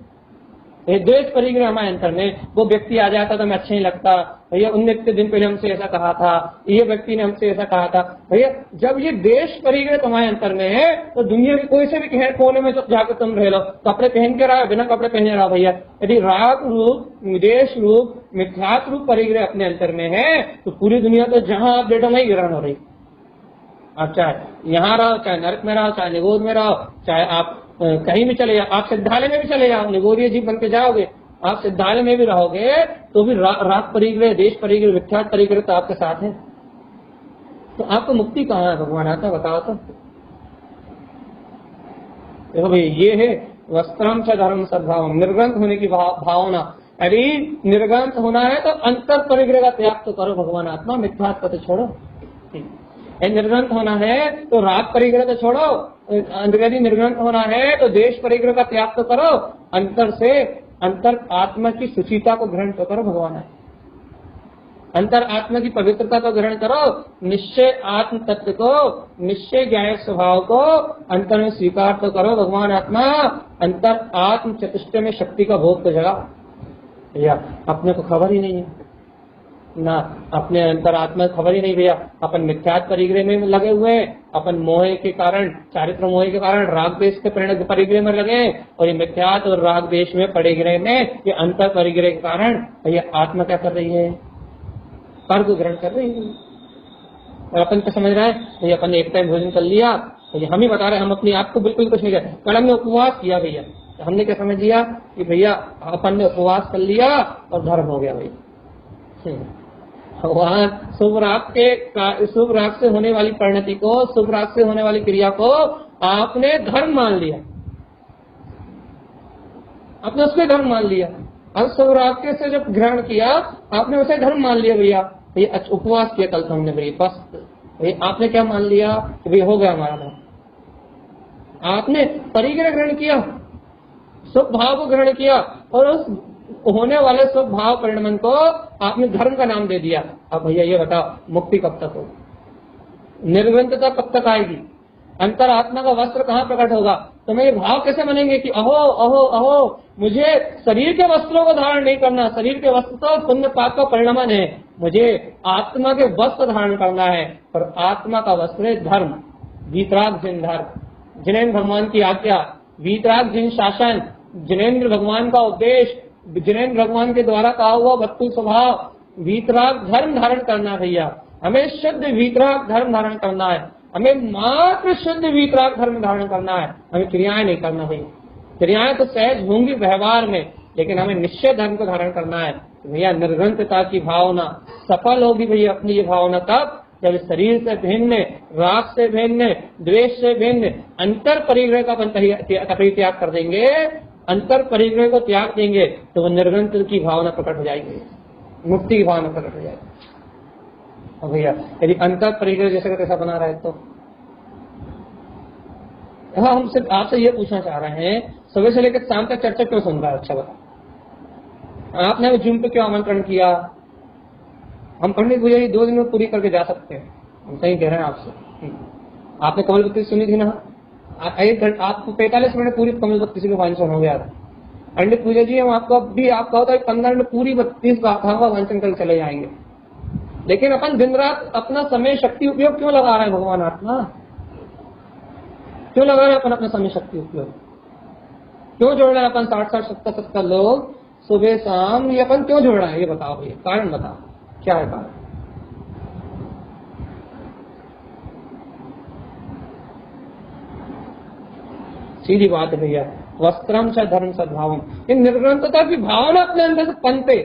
द्वेष परिग्रह हमारे अंतर में, वो व्यक्ति आ जाता तो हमें अच्छा नहीं लगता, भैया उनने इतने दिन पहले हमसे ऐसा कहा था, ये व्यक्ति ने हमसे ऐसा कहा था। भैया जब ये देश परिग्रह तुम्हारे अंतर में है तो दुनिया के कोई से भी कोने में जाकर तुम रह लो, कपड़े पहन के रहो, बिना कपड़े पहने रहो। भैया यदि राग रूप, देश रूप, मिथ्यात्व रूप परिग्रह अपने अंतर में है तो पूरी दुनिया तो जहां आप बैठो वहीं ग्रहण हो रही। आप चाहे यहाँ रहो, चाहे नरक में रहो, चाहे निगोद में रहो, चाहे आप कहीं भी चले जाओ, आप सिद्धालय में भी चले जाओ, निगोदीय जीव बन के जाओगे, आप सिद्धालय में भी रहोगे तो भी राग परिग्रह, देश परिग्रह, विख्यात परिग्रह तो आपके साथ है। तो आपको मुक्ति कहाँ है भगवान आता बताओ तो। देखो भाई ये है वस्त्रम च धर्म सद्भाव, निर्ग्रंथ होने की भावना। यदि निर्ग्रंथ होना है तो अंतर परिग्रह का त्याग तो करो भगवान आत्मा, मिथ्यात्व तो छोड़ो। निर्ग्रंथ होना है तो राग परिग्रह तो छोड़ो, यदि निर्ग्रंथ होना है तो देश परिग्रह का त्याग तो करो, अंतर से अंतर आत्मा की सुचिता को ग्रहण तो करो भगवान। अंतर आत्मा की पवित्रता को ग्रहण करो, निश्चय आत्म तत्व को, निश्चय ज्ञान स्वभाव को अंतर में स्वीकार तो करो भगवान आत्मा। अंतर आत्म चतुष्टय में शक्ति का भोग तो जगाओ। भैया अपने को खबर ही नहीं है ना, अपने अंतर आत्मा खबर ही नहीं भैया, अपन मिथ्यात्व परिग्रह में लगे हुए, अपन मोह के कारण, चारित्र मोह के कारण राग देश के परिग्रह में लगे, और ये मिथ्यात्व और राग देश में परिग्रह में, ये अंतर परिग्रह के कारण भैया आत्मा क्या कर रही है? कर्म ग्रहण कर रही है। और अपन क्या समझ रहा है भैया, अपन ने एक टाइम भोजन कर लिया, भैया हम ही बता रहे हैं, हम अपने आप को बिल्कुल कुछ नहीं कर। कल हमने उपवास किया भैया, तो हमने क्या समझ लिया कि भैया अपन ने उपवास कर लिया और धर्म हो गया भैया। भगवान शुभ राग से होने वाली परिणति को, शुभ राग से होने वाली क्रिया को आपने धर्म मान लिया, आपने उसमें धर्म मान लिया। अब शुभ राग से जब ग्रहण किया आपने उसे धर्म मान लिया। भैया भैया उपवास किया कल हमने भैया, बस भैया आपने क्या मान लिया कि भैया हो गया हमारा धर्म। आपने परिग्रह ग्रहण किया, शुभ भाव को ग्रहण किया, और उस होने वाले शुभ भाव परिणमन को आपने धर्म का नाम दे दिया। अब भैया ये बताओ मुक्ति कब तक होगी? निर्ग्रंथता कब तक आएगी? अंतर आत्मा का वस्त्र कहाँ प्रकट होगा? तो मैं ये भाव कैसे बनेंगे कि अहो अहो अहो मुझे शरीर के वस्त्रों को धारण नहीं करना, शरीर के वस्त्र तो पुण्य पाप का परिणमन है, मुझे आत्मा के वस्त्र धारण करना है। और आत्मा का वस्त्र है धर्म, वीतराग जिन धर्म, जिनेन्द्र भगवान की आज्ञा, वीतराग जिन शासन, जिनेन्द्र भगवान का उपदेश, जिनेन्द्र भगवान के द्वारा कहा हुआ वस्तु स्वभाव, वीतराग धर्म धारण करना। भैया हमें शुद्ध वीतराग धर्म धारण करना है, हमें मात्र शुद्ध वीतराग धर्म धारण करना है, हमें क्रियाएं नहीं करना। भैया क्रियाएं तो सहज होंगी व्यवहार में, लेकिन हमें निश्चय धर्म को धारण करना है। भैया निर्ग्रंथता की भावना सफल होगी भैया अपनी ये भावना तब जब शरीर से भिन्न, राग से भिन्न, द्वेष से भिन्न अंतर परिग्रह का परित्याग कर देंगे, अंतर परिग्रह को त्याग देंगे तो वो निर्ग्रंथ की भावना प्रकट हो जाएगी, मुक्ति की भावना प्रकट हो जाएगी। और भैया यदि अंतर परिग्रह जैसे का तैसा बना रहे तो हमसे आपसे ये पूछना चाह रहे हैं, सुबह से लेकर शाम तक चर्चा क्यों सुन रहा है? अच्छा बता, आपने जूम पे क्यों आमंत्रण किया? हम पंडित पूजा 2 दिन में पूरी करके जा सकते हैं, हम सही कह रहे हैं आपसे। आपने कमलबत्ती सुनी थी ना, आपको 45 मिनट पूरी कमलबत्ती से वांचन हो गया था। पंडित पूजा जी हम आपको अभी आपका होता है 15 मिनट पूरी 32 गाथाओं का वांचन कर चले जाएंगे, लेकिन अपन दिन रात अपना समय शक्ति उपयोग क्यों लगा रहे हैं? भगवान आत्मा क्यों लगा रहे हैं अपन अपना समय शक्ति उपयोग? क्यों जोड़ रहे हैं अपन 60-60, 70-70 लोग सुबह शाम? ये अपन क्यों जोड़ रहे हैं? ये बताओ भैया, कारण बताओ, क्या है कारण? सीधी बात है भैया, वस्त्रम च धर्म सद्भावम, ये निर्ग्रंथता की भावना अपने अंदर से पनपे,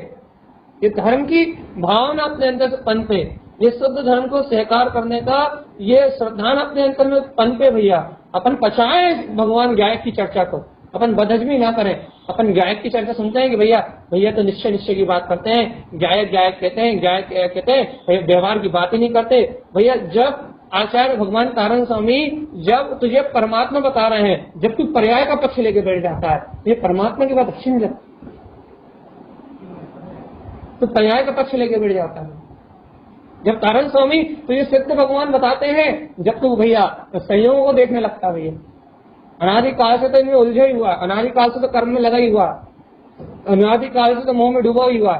ये धर्म की भावना अपने अंदर से पनपे, ये शुद्ध धर्म को स्वीकार करने का ये श्रद्धान अपने अंदर में पनपे भैया। अपन पचाए भगवान गायक की चर्चा को, अपन बदहजमी ना करें। अपन गायक की चर्चा सुनते हैं कि भैया भैया तो निश्चय निश्चय की बात करते हैं, गायक गायक कहते हैं, गायक कहते हैं, व्यवहार की बात ही नहीं करते। भैया जब आचार्य भगवान कारण स्वामी जब तुझे परमात्मा बता रहे हैं, जब तू पर्याय का पक्ष लेके बैठ जाता है, ये परमात्मा की बात अच्छी नहीं लगती, तो पर्याय का पक्ष लेके बैठ जाता है। जब कारण स्वामी तुझे सिद्ध भगवान बताते हैं, जब तू भैया संयोगों को देखने लगता है, भैया अनादिकाल से तो इनमें उलझा ही हुआ, अनादिकाल से तो कर्म में लगा ही हुआ, अनादिकाल से तो मोह में डूबा ही हुआ।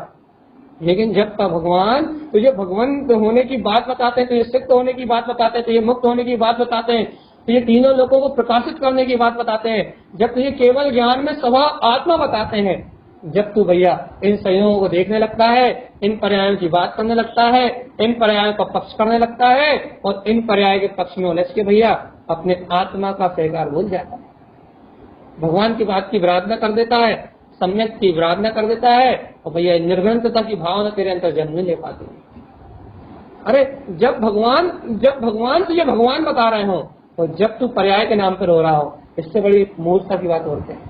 लेकिन जब तक भगवान तुझे भगवंत होने की बात बताते हैं, तुझे सिद्ध होने की बात बताते हैं, तुझे मुक्त होने की बात बताते हैं, तुझे तीनों लोगों को प्रकाशित करने की बात बताते हैं, जब तुझे केवल ज्ञान में सभा आत्मा बताते हैं, जब तू भैया इन संयोगों को देखने लगता है, इन पर्यायों की बात करने लगता है, इन पर्यायों का पक्ष करने लगता है और इन पर्याय के पक्ष में उलझ के भैया अपने आत्मा का स्वीकार भूल जाता है, भगवान की बात की विराधना कर देता है, सम्यक की विराधना कर देता है और भैया निर्गुणता की भावना तेरे अंदर जन्म नहीं ले पाती। अरे जब भगवान तुझे भगवान बता रहे हो और जब तू पर्याय के नाम पर रो रहा हो, इससे बड़ी मूर्खता की बात और क्या है?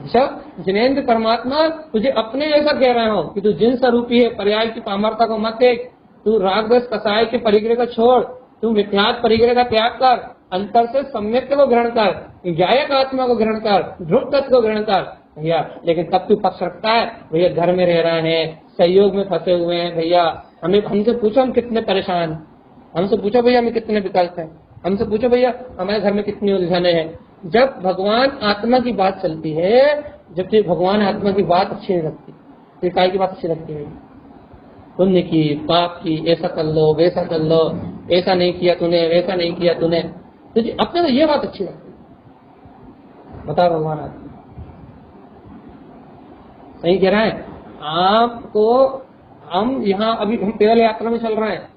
जब जिनेंद्र परमात्मा तुझे अपने जैसा कह रहे हो कि तू जिन स्वरूपी है, पर्याय की पामरता को मत देख, तू रागद्वेष कसाय के परिग्रह का छोड़, तू मिथ्यात्व परिग्रह का त्याग कर, अंतर से सम्यक को ग्रहण कर, गायक आत्मा को ग्रहण कर, ध्रुव तत्व को ग्रहण कर भैया। लेकिन तब तू पक्ष रखता है भैया घर में रह रहे हैं, सहयोग में फंसे हुए हैं भैया। हमसे पूछो हम कितने परेशान, हमसे पूछो भैया हमें कितने विकल्प हैं, हमसे पूछो भैया हमारे घर में कितनी उलझने हैं। जब भगवान आत्मा की बात चलती है, जबकि भगवान आत्मा की बात अच्छी नहीं लगती, तो काय की बात अच्छी लगती है? पुण्य की, पाप की, ऐसा कर लो, वैसा कर लो, ऐसा नहीं किया तूने, वैसा नहीं किया तूने, तो अपने तो ये बात अच्छी लगती है। बता भगवान आत्मा सही कह रहा है आपको। हम यहाँ अभी हम पैदल यात्रा में चल रहे हैं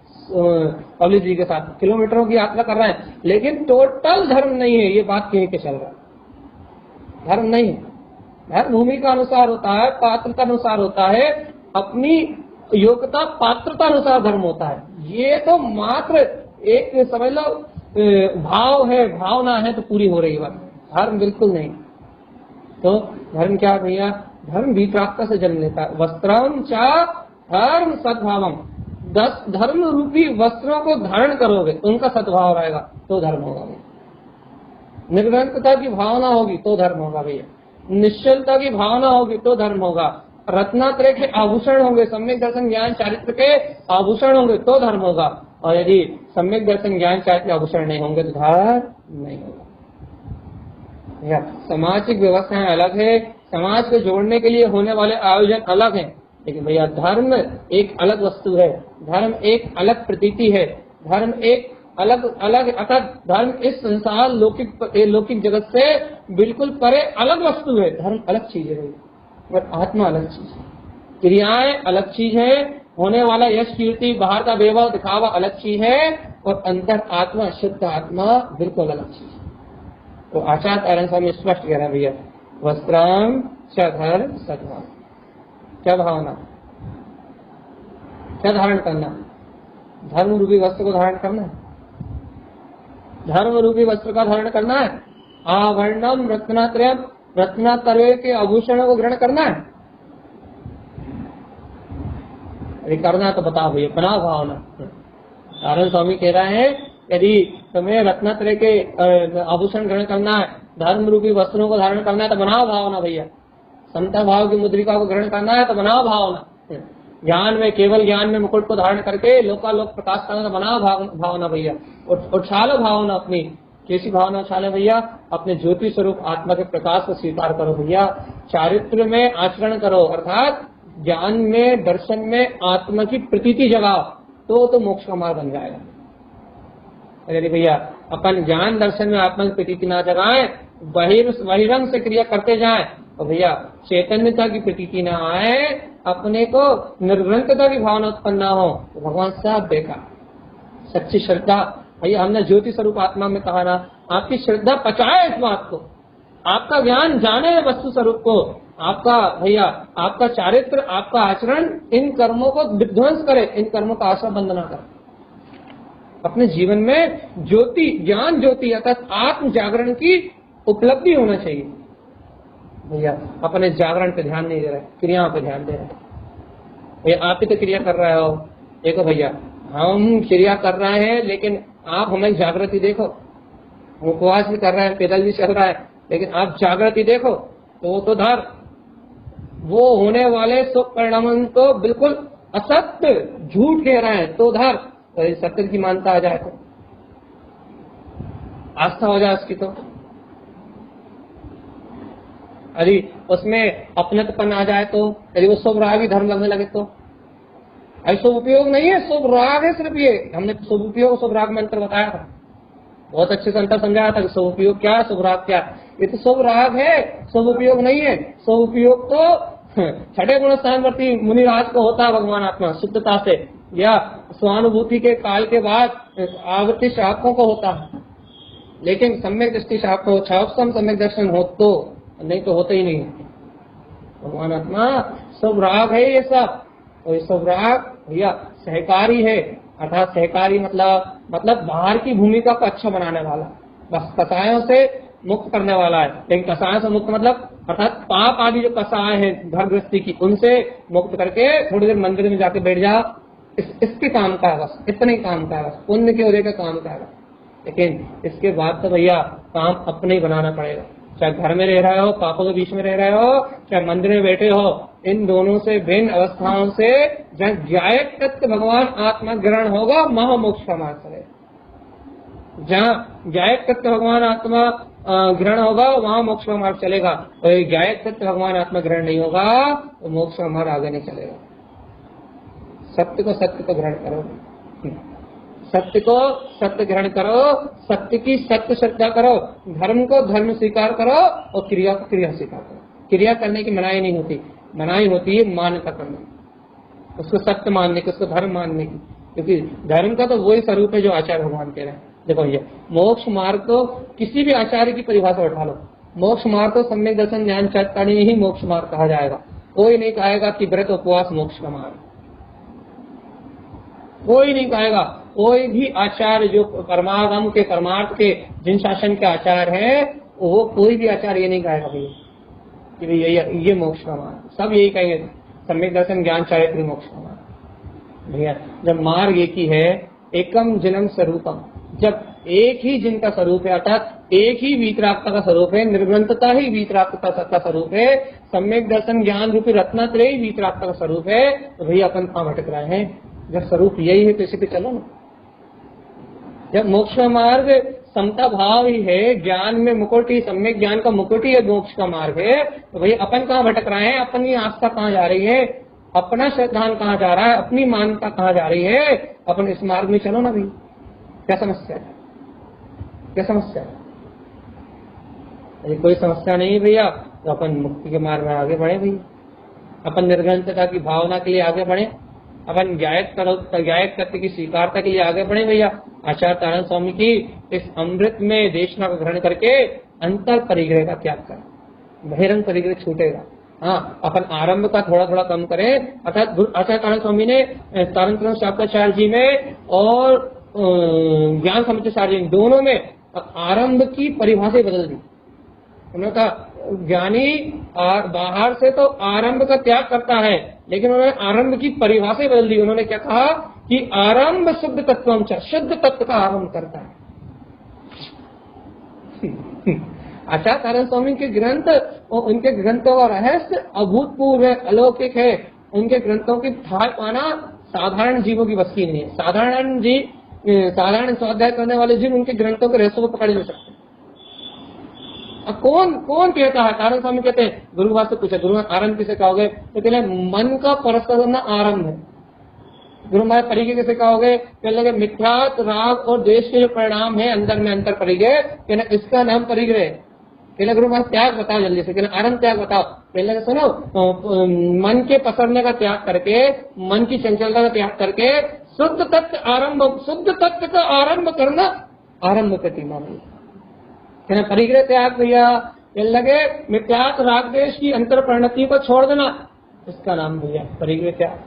पब्लिक जी के साथ, किलोमीटरों की यात्रा कर रहे हैं, लेकिन टोटल धर्म नहीं है, ये बात कह के चल रहा है। धर्म नहीं है, धर्म भूमि का अनुसार होता है, पात्रता अनुसार होता है, अपनी योग्यता पात्रता अनुसार धर्म होता है। ये तो मात्र एक समझ लो भाव है, भावना है तो पूरी हो रही बात, धर्म बिल्कुल नहीं। तो धर्म क्या भैया? धर्म विप्राप्ता से जन्म लेता है। वस्त्रम चा धर्म सद्भावम, 10 धर्म रूपी वस्त्रों को धारण करोगे, उनका सद्भाव रहेगा तो धर्म होगा भैया। निर्गुणता की भावना होगी तो धर्म होगा भैया, निश्चलता की भावना होगी तो धर्म होगा, रत्नात्रय के आभूषण होंगे, सम्यक दर्शन ज्ञान चारित्र के आभूषण होंगे तो धर्म होगा, और यदि सम्यक दर्शन ज्ञान चारित्र आभूषण नहीं होंगे तो धर्म नहीं होगा। सामाजिक व्यवस्थाएं अलग है, समाज को जोड़ने के लिए होने वाले आयोजन अलग हैं, लेकिन भैया धर्म एक अलग वस्तु है, धर्म एक अलग प्रतीति है, धर्म एक अलग अलग अर्थात धर्म इस संसार लौकिक जगत से बिल्कुल परे अलग वस्तु है। धर्म अलग चीज है और आत्मा अलग चीज है, क्रियाएं अलग चीज है, होने वाला यश कीर्ति बाहर का वैभव दिखावा अलग चीज है, और अंतर आत्मा शुद्ध आत्मा बिल्कुल अलग चीज है। तो आचार्य कारण स्वामी स्पष्ट कह रहे हैं भैया, वस्त्राम चर सद्भाव, क्या भावना, क्या धारण करना? धर्म रूपी वस्त्र को धारण करना है, धर्म रूपी वस्त्र का धारण करना है, आभरणम रत्नात्रय के आभूषणों को ग्रहण करना है। यदि करना तो बताओ भैया, बनाओ भावना। नारायण स्वामी कह रहे हैं यदि तुम्हें रत्नत्रय के आभूषण ग्रहण करना है, धर्म रूपी वस्त्रों को धारण करना है तो बनाओ भावना भैया। समता भाव की मुद्रिका को ग्रहण करना है तो बनाओ भावना। ज्ञान में, केवल ज्ञान में मुकुट को धारण करके लोकालोक प्रकाश करना तो बनाओ भावना भैया। उछालो भावना अपनी। कैसी भावना उछाले भैया? अपने ज्योति स्वरूप आत्मा के प्रकाश को स्वीकार करो भैया। चारित्र में आचरण करो, अर्थात ज्ञान में, दर्शन में आत्मा की प्रतीति जगाओ, तो मोक्ष का मार्ग बन जाएगा। यदि भैया अपन ज्ञान दर्शन में आत्मा की प्रतीति ना जगाएं, बहिरंग से क्रिया करते जाएं, तो भैया चैतन्यता की प्रतीति ना आए, अपने को निर्ग्रंथता की भावना उत्पन्न ना हो, तो भगवान साहब बेकार। सच्ची श्रद्धा भैया, हमने ज्योति स्वरूप आत्मा में कहा ना, आपकी श्रद्धा पचाए इस बात को, आपका ज्ञान जाने वस्तु स्वरूप को, आपका भैया आपका चारित्र, आपका आचरण इन कर्मों को विध्वंस करे, इन कर्मों का आशा बंद ना करे। अपने जीवन में ज्योति, ज्ञान ज्योति अर्थात आत्म जागरण की उपलब्धि होना चाहिए भैया। अपने जागरण पे ध्यान नहीं दे रहे, क्रियाओं पे ध्यान दे रहे। भैया आप ही तो क्रिया कर रहे हो। देखो भैया, हम क्रिया कर रहे हैं, लेकिन आप हमें जागृति देखो। उपवास भी कर रहे हैं, पैदल भी चल रहा है, लेकिन आप जागृति देखो तो धर। वो होने वाले सुख परिणाम तो बिल्कुल असत्य, झूठ कह रहे हैं, तो धर। तो सत्य की मानता आ जाए तो आस्था हो जाए उसकी, तो यदि उसमें अपनत्वपन आ जाए, तो यदि वो शुभ राग ही धर्म लगने लगे, तो शुभ उपयोग नहीं है, शुभ राग है सिर्फ ये। हमने शुभ उपयोग, शुभ राग मंत्र बताया था, बहुत अच्छे से अंतर समझाया था कि शुभ उपयोग क्या है, शुभ राग क्या है। ये तो शुभ राग है, शुभ उपयोग नहीं है। शुभ उपयोग तो छठे गुण स्थानवर्ती मुनिराज को होता है, भगवान आत्मा शुद्धता से या स्वानुभूति के काल के बाद आवृत्ति शाखों को होता है, लेकिन सम्यक दृष्टि शाखों छावसम सम्यक दर्शन हो तो, नहीं तो होता ही नहीं। भगवान आत्मा शुभ राग है ये सब। और ये शुभ राग भैया सहकारी है, अर्थात सहकारी मतलब बाहर की भूमिका को अच्छा बनाने वाला, बस कसायों से मुक्त करने वाला है। लेकिन कसायों से मुक्त मतलब अर्थात पाप आदि जो कसाय है घर गृहस्थी की, उनसे मुक्त करके थोड़ी देर मंदिर में जाके बैठ जाओ, इसके काम का है, बस इतने काम का है, बस पुण्य के उदय का काम का है। लेकिन इसके बाद तो भैया काम अपने ही बनाना पड़ेगा। चाहे घर में रह रहे हो, पापों के बीच में रह रहे हो, चाहे मंदिर में बैठे हो, इन दोनों से भिन्न अवस्थाओं से जहाँ ज्ञायक तत्व भगवान आत्मा ग्रहण होगा, महामोक्ष का मार्ग चलेगा। जहाँ ज्ञायक तत्व भगवान आत्मा ग्रहण होगा, वहाँ मोक्ष का मार्ग चलेगा। और ज्ञायक तत्व भगवान आत्मा ग्रहण नहीं होगा, तो मोक्ष का मार्ग आगे नहीं चलेगा। सत्य को ग्रहण करो, सत्य को सत्य ग्रहण करो, सत्य की सत्य श्रद्धा करो, धर्म को धर्म स्वीकार करो और क्रिया को क्रिया स्वीकार करो। क्रिया करने की मनाही नहीं होती, मनाही होती है मान्यता करने, उसको सत्य मानने की, उसको धर्म मानने की। क्योंकि धर्म का तो वही स्वरूप है जो आचार्य भगवान कह रहे हैं। देखो ये मोक्ष मार्ग तो किसी भी आचार्य की परिभाषा उठा लो, मोक्ष मार्ग तो सम्यक दर्शन ज्ञान चैतन्य ही मोक्ष मार्ग कहा जाएगा। कोई नहीं कहेगा कि व्रत उपवास मोक्ष का मार्ग, कोई नहीं कहेगा। कोई भी आचार्य जो परमागम के परमार्थ के जिन शासन के आचार्य हैं, वो कोई भी आचार्य ये नहीं कहेगा भैया कि भैया ये मोक्ष का मार्ग। सब यही कहेंगे सम्यक दर्शन ज्ञान चारित्र मोक्ष का मार्ग। भैया जब मार्ग एक ही है, एकम जिनम स्वरूपम, जब एक ही जिन का स्वरूप है, अर्थात एक ही वीतरागता का स्वरूप है, निर्ग्रंथता ही वीतरागता का स्वरूप है, सम्यक दर्शन ज्ञान रूपी रत्नात्रय ही वीतरागता का स्वरूप है, तो भैया अपन कहाँ भटक रहे हैं? जब स्वरूप यही है तो इसी पे चलो ना। जब मोक्ष का मार्ग समता भाव ही है, ज्ञान में मुकुट ही, सम्यक ज्ञान का मुकुट ही मोक्ष का मार्ग है, तो भैया अपन कहाँ भटक रहे हैं? अपनी आस्था कहाँ जा रही है? अपना श्रद्धान कहाँ जा रहा है? अपनी मान्यता कहाँ जा रही है? अपन इस मार्ग में चलो ना भैया। क्या समस्या है? क्या समस्या है? यदि कोई समस्या नहीं है भैया, तो अपन मुक्ति के मार्ग में आगे बढ़े भैया। अपन निर्ग्रंथता की भावना के लिए आगे बढ़े, अपन ज्ञायक तत्व की स्वीकारता के लिए आगे बढ़े भैया। आचार्य तारण स्वामी की इस अमृत में देशना को ग्रहण करके अंतर परिग्रह का त्याग कर, बहिरंग परिग्रह छूटेगा। हाँ, अपन आरंभ का थोड़ा थोड़ा कम करें। अर्थात आचार्य तारण स्वामी ने तारण शाक्ताचार्य जी में और ज्ञान समुच्चयाचार्य जी दोनों में आरंभ की परिभाषा बदल दी। उन्होंने कहा ज्ञानी बाहर से तो आरंभ का त्याग करता है, लेकिन उन्होंने आरंभ की परिभाषा बदल दी। उन्होंने क्या कहा कि आरंभ शुद्ध तत्वम च, शुद्ध तत्व का आरंभ करता है। आचार्य नारायण स्वामी के ग्रंथ और उनके ग्रंथों का रहस्य अभूतपूर्व है, अलौकिक है। उनके ग्रंथों की थाह पाना साधारण जीवों की बस की नहीं है। साधारण स्वाध्याय करने वाले जीव उनके ग्रंथों के रहस्यों को पकड़ नहीं सकते। कौन कहता है? नारायण स्वामी कहते हैं, गुरुवार से पूछा, गुरुवार आरंभ किसे कहोगे? तो कहले मन का परस्पर करना आरंभ है। गुरु महाराज परिगे कैसे कहोगे? कहने लगे मिथ्यात राग और द्वेष के जो परिणाम है अंदर में अंतर परिगे, कहना इसका नाम परिग्रह। कहले गुरु महाराज त्याग बताओ जल्दी से, कहना आरंभ त्याग बताओ। कहने लगे सुनो, मन के पसरने का त्याग करके, मन की चंचलता का त्याग करके शुद्ध तत्व का आरंभ करना आरंभ प्रतिमा। कहना परिग्रह त्याग भैया। कहने लगे मिथ्यात राग द्वेष की अंतर परिणति को छोड़ देना, इसका नाम भैया परिग्रह त्याग।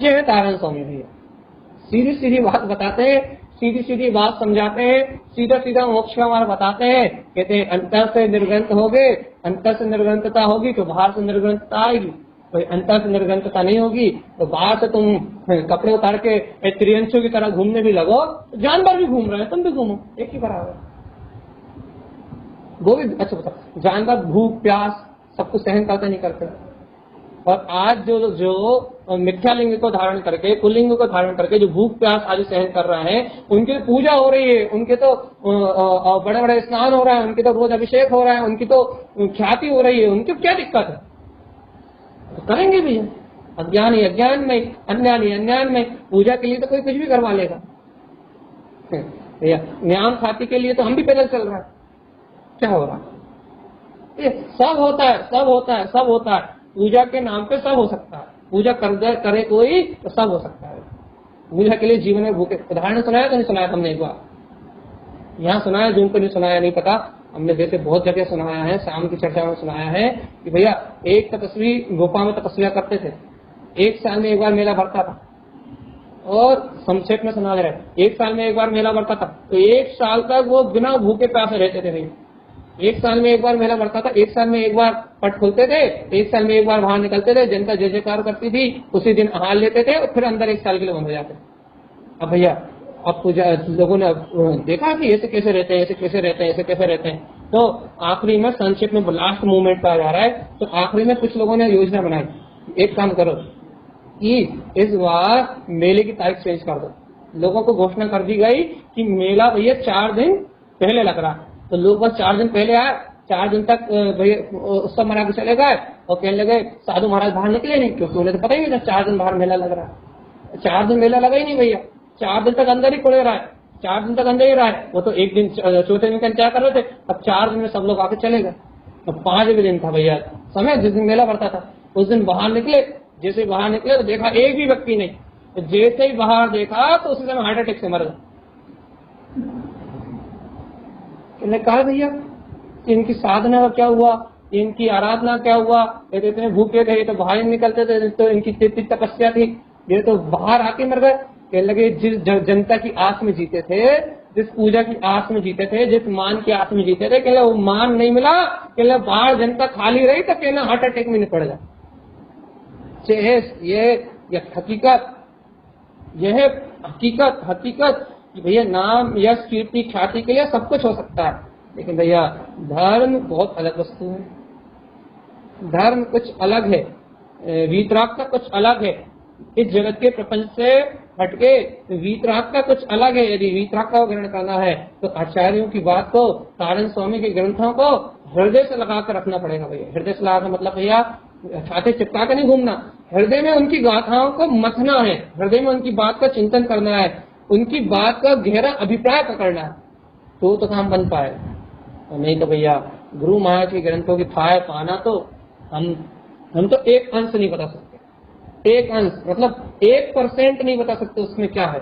ये है नारायण स्वामी भैया, सीधी सीधी बात बताते हैं, सीधी सीधी बात समझाते हैं, सीधा सीधा मोक्ष का मार्ग बताते हैं। कहते हैं अंतर से निर्ग्रंथ होगे, अंतर से निर्ग्रंथता होगी तो बाहर से निर्ग्रंथता आएगी। कोई अंतर से निर्ग्रंथता नहीं होगी तो बाहर से तुम कपड़े उतार के त्रियंशु की तरह घूमने भी लगो, जानवर भी घूम रहे हैं, तुम भी घूमो, एक ही बराबर। वो भी अच्छा बताओ, जानवर भूख प्यास सब कुछ सहन करते नहीं करते? और आज जो मिथ्या लिंग को धारण करके, पुल्लिंग को धारण करके जो भूख प्यास आज सहन कर रहे हैं, उनकी पूजा हो रही है, उनके तो बड़े बड़े स्नान हो रहा है, उनकी तो रोज अभिषेक हो रहा है, उनकी तो ख्याति हो रही है, उनकी क्या दिक्कत है? तो करेंगे भी। अज्ञानी अज्ञान में, अज्ञानी अज्ञान में। पूजा के लिए तो कोई कुछ भी करवा लेगा भैया। ज्ञान खाती के लिए तो हम भी पैदल चल रहा है। क्या हो रहा है? ये सब होता है, सब होता है, सब होता है। पूजा के नाम पे सब हो सकता है। पूजा करे कोई तो सब हो सकता है। पूजा के लिए जीवन में भूखे। उदाहरण सुनाया तो नहीं सुनाया हमने? एक बार यहाँ सुनाया, जिनको नहीं सुनाया नहीं पता, हमने जैसे बहुत जगह सुनाया है, शाम की चर्चा में सुनाया है कि भैया एक तपस्वी गुफा में तपस्या करते थे। एक साल में एक बार मेला भरता था, और संक्षेप में सुना रहे, एक साल में एक बार मेला भरता था, तो एक साल तक वो बिना भूखे प्यासे रहते थे भैया। एक साल में एक बार मेला भरता था, एक साल में एक बार पट खुलते थे, एक साल में एक बार बाहर निकलते थे, जनता जय जयकार करती थी, उसी दिन आहार लेते थे और फिर अंदर एक साल के लिए बंद हो जाते। अब भैया अब पूजा लोगों ने देखा कि ऐसे कैसे रहते हैं, ऐसे कैसे रहते हैं, ऐसे कैसे रहते हैं। तो आखिरी में संक्षेप में लास्ट मूवमेंट पे आ जा रहा है, तो आखिरी में कुछ लोगों ने योजना बनाई, एक काम करो कि इस बार मेले की तारीख चेंज कर दो। लोगों को घोषणा कर दी गई कि मेला भैया 4 दिन पहले लग रहा है। तो लोग बस 4 दिन पहले आए, 4 दिन तक भैया उत्सव मना के चले गए और कहने लगे साधु महाराज बाहर निकले नहीं, क्योंकि उन्हें तो पता ही नहीं था 4 दिन बाहर मेला लग रहा है। 4 दिन मेला लगा ही नहीं भैया, 4 दिन तक अंदर ही पड़े रहा है, 4 दिन तक अंदर ही रहा है। वो तो एक दिन चौथे दिन का इंतजार कर रहे थे, अब 4 दिन में सब लोग आके चले गए। अब 5वें दिन था भैया समय, जिस दिन मेला पड़ता था, उस दिन बाहर निकले। जैसे बाहर निकले तो देखा एक भी व्यक्ति नहीं, तो जैसे ही बाहर देखा तो उसी समय हार्ट अटैक से मर गए। कहा भैया इनकी साधना का क्या हुआ, इनकी आराधना क्या हुआ? ये तो इतने भूखे थे, ये तो बाहर निकलते थे, तो इनकी कितनी तपस्या थी, ये तो बाहर आके मर गए। कहने लगे जिस जनता की आस में जीते थे, जिस पूजा की आस में जीते थे, जिस मान की आस में जीते थे, कहले वो मान नहीं मिला, कहले बाहर जनता खाली रही तो कहना हार्ट अटैक में निपट गया। ये हकीकत, यह हकीकत कि भैया नाम यश कीर्ति ख्याति के लिए सब कुछ हो सकता है, लेकिन भैया धर्म बहुत अलग वस्तु है। धर्म कुछ अलग है, वीतराग का कुछ अलग है। इस जगत के प्रपंच से हटके वीतराग का कुछ अलग है। यदि वीतराग का ग्रहण करना है तो आचार्यों की बात को, नारायण स्वामी के ग्रंथों को हृदय से लगा कर रखना पड़ेगा भैया। हृदय से लगाकर मतलब भैया छाते चिपका कर नहीं घूमना, हृदय में उनकी गाथाओं को मथना है, हृदय में उनकी बात का चिंतन करना है, उनकी बात का गहरा अभिप्राय पकड़ना है, तो काम बन पाए। नहीं तो भैया गुरु महाराज के ग्रंथों की थाह पाना तो हम तो एक अंश नहीं बता सकते, एक अंश मतलब 1% नहीं बता सकते उसमें क्या है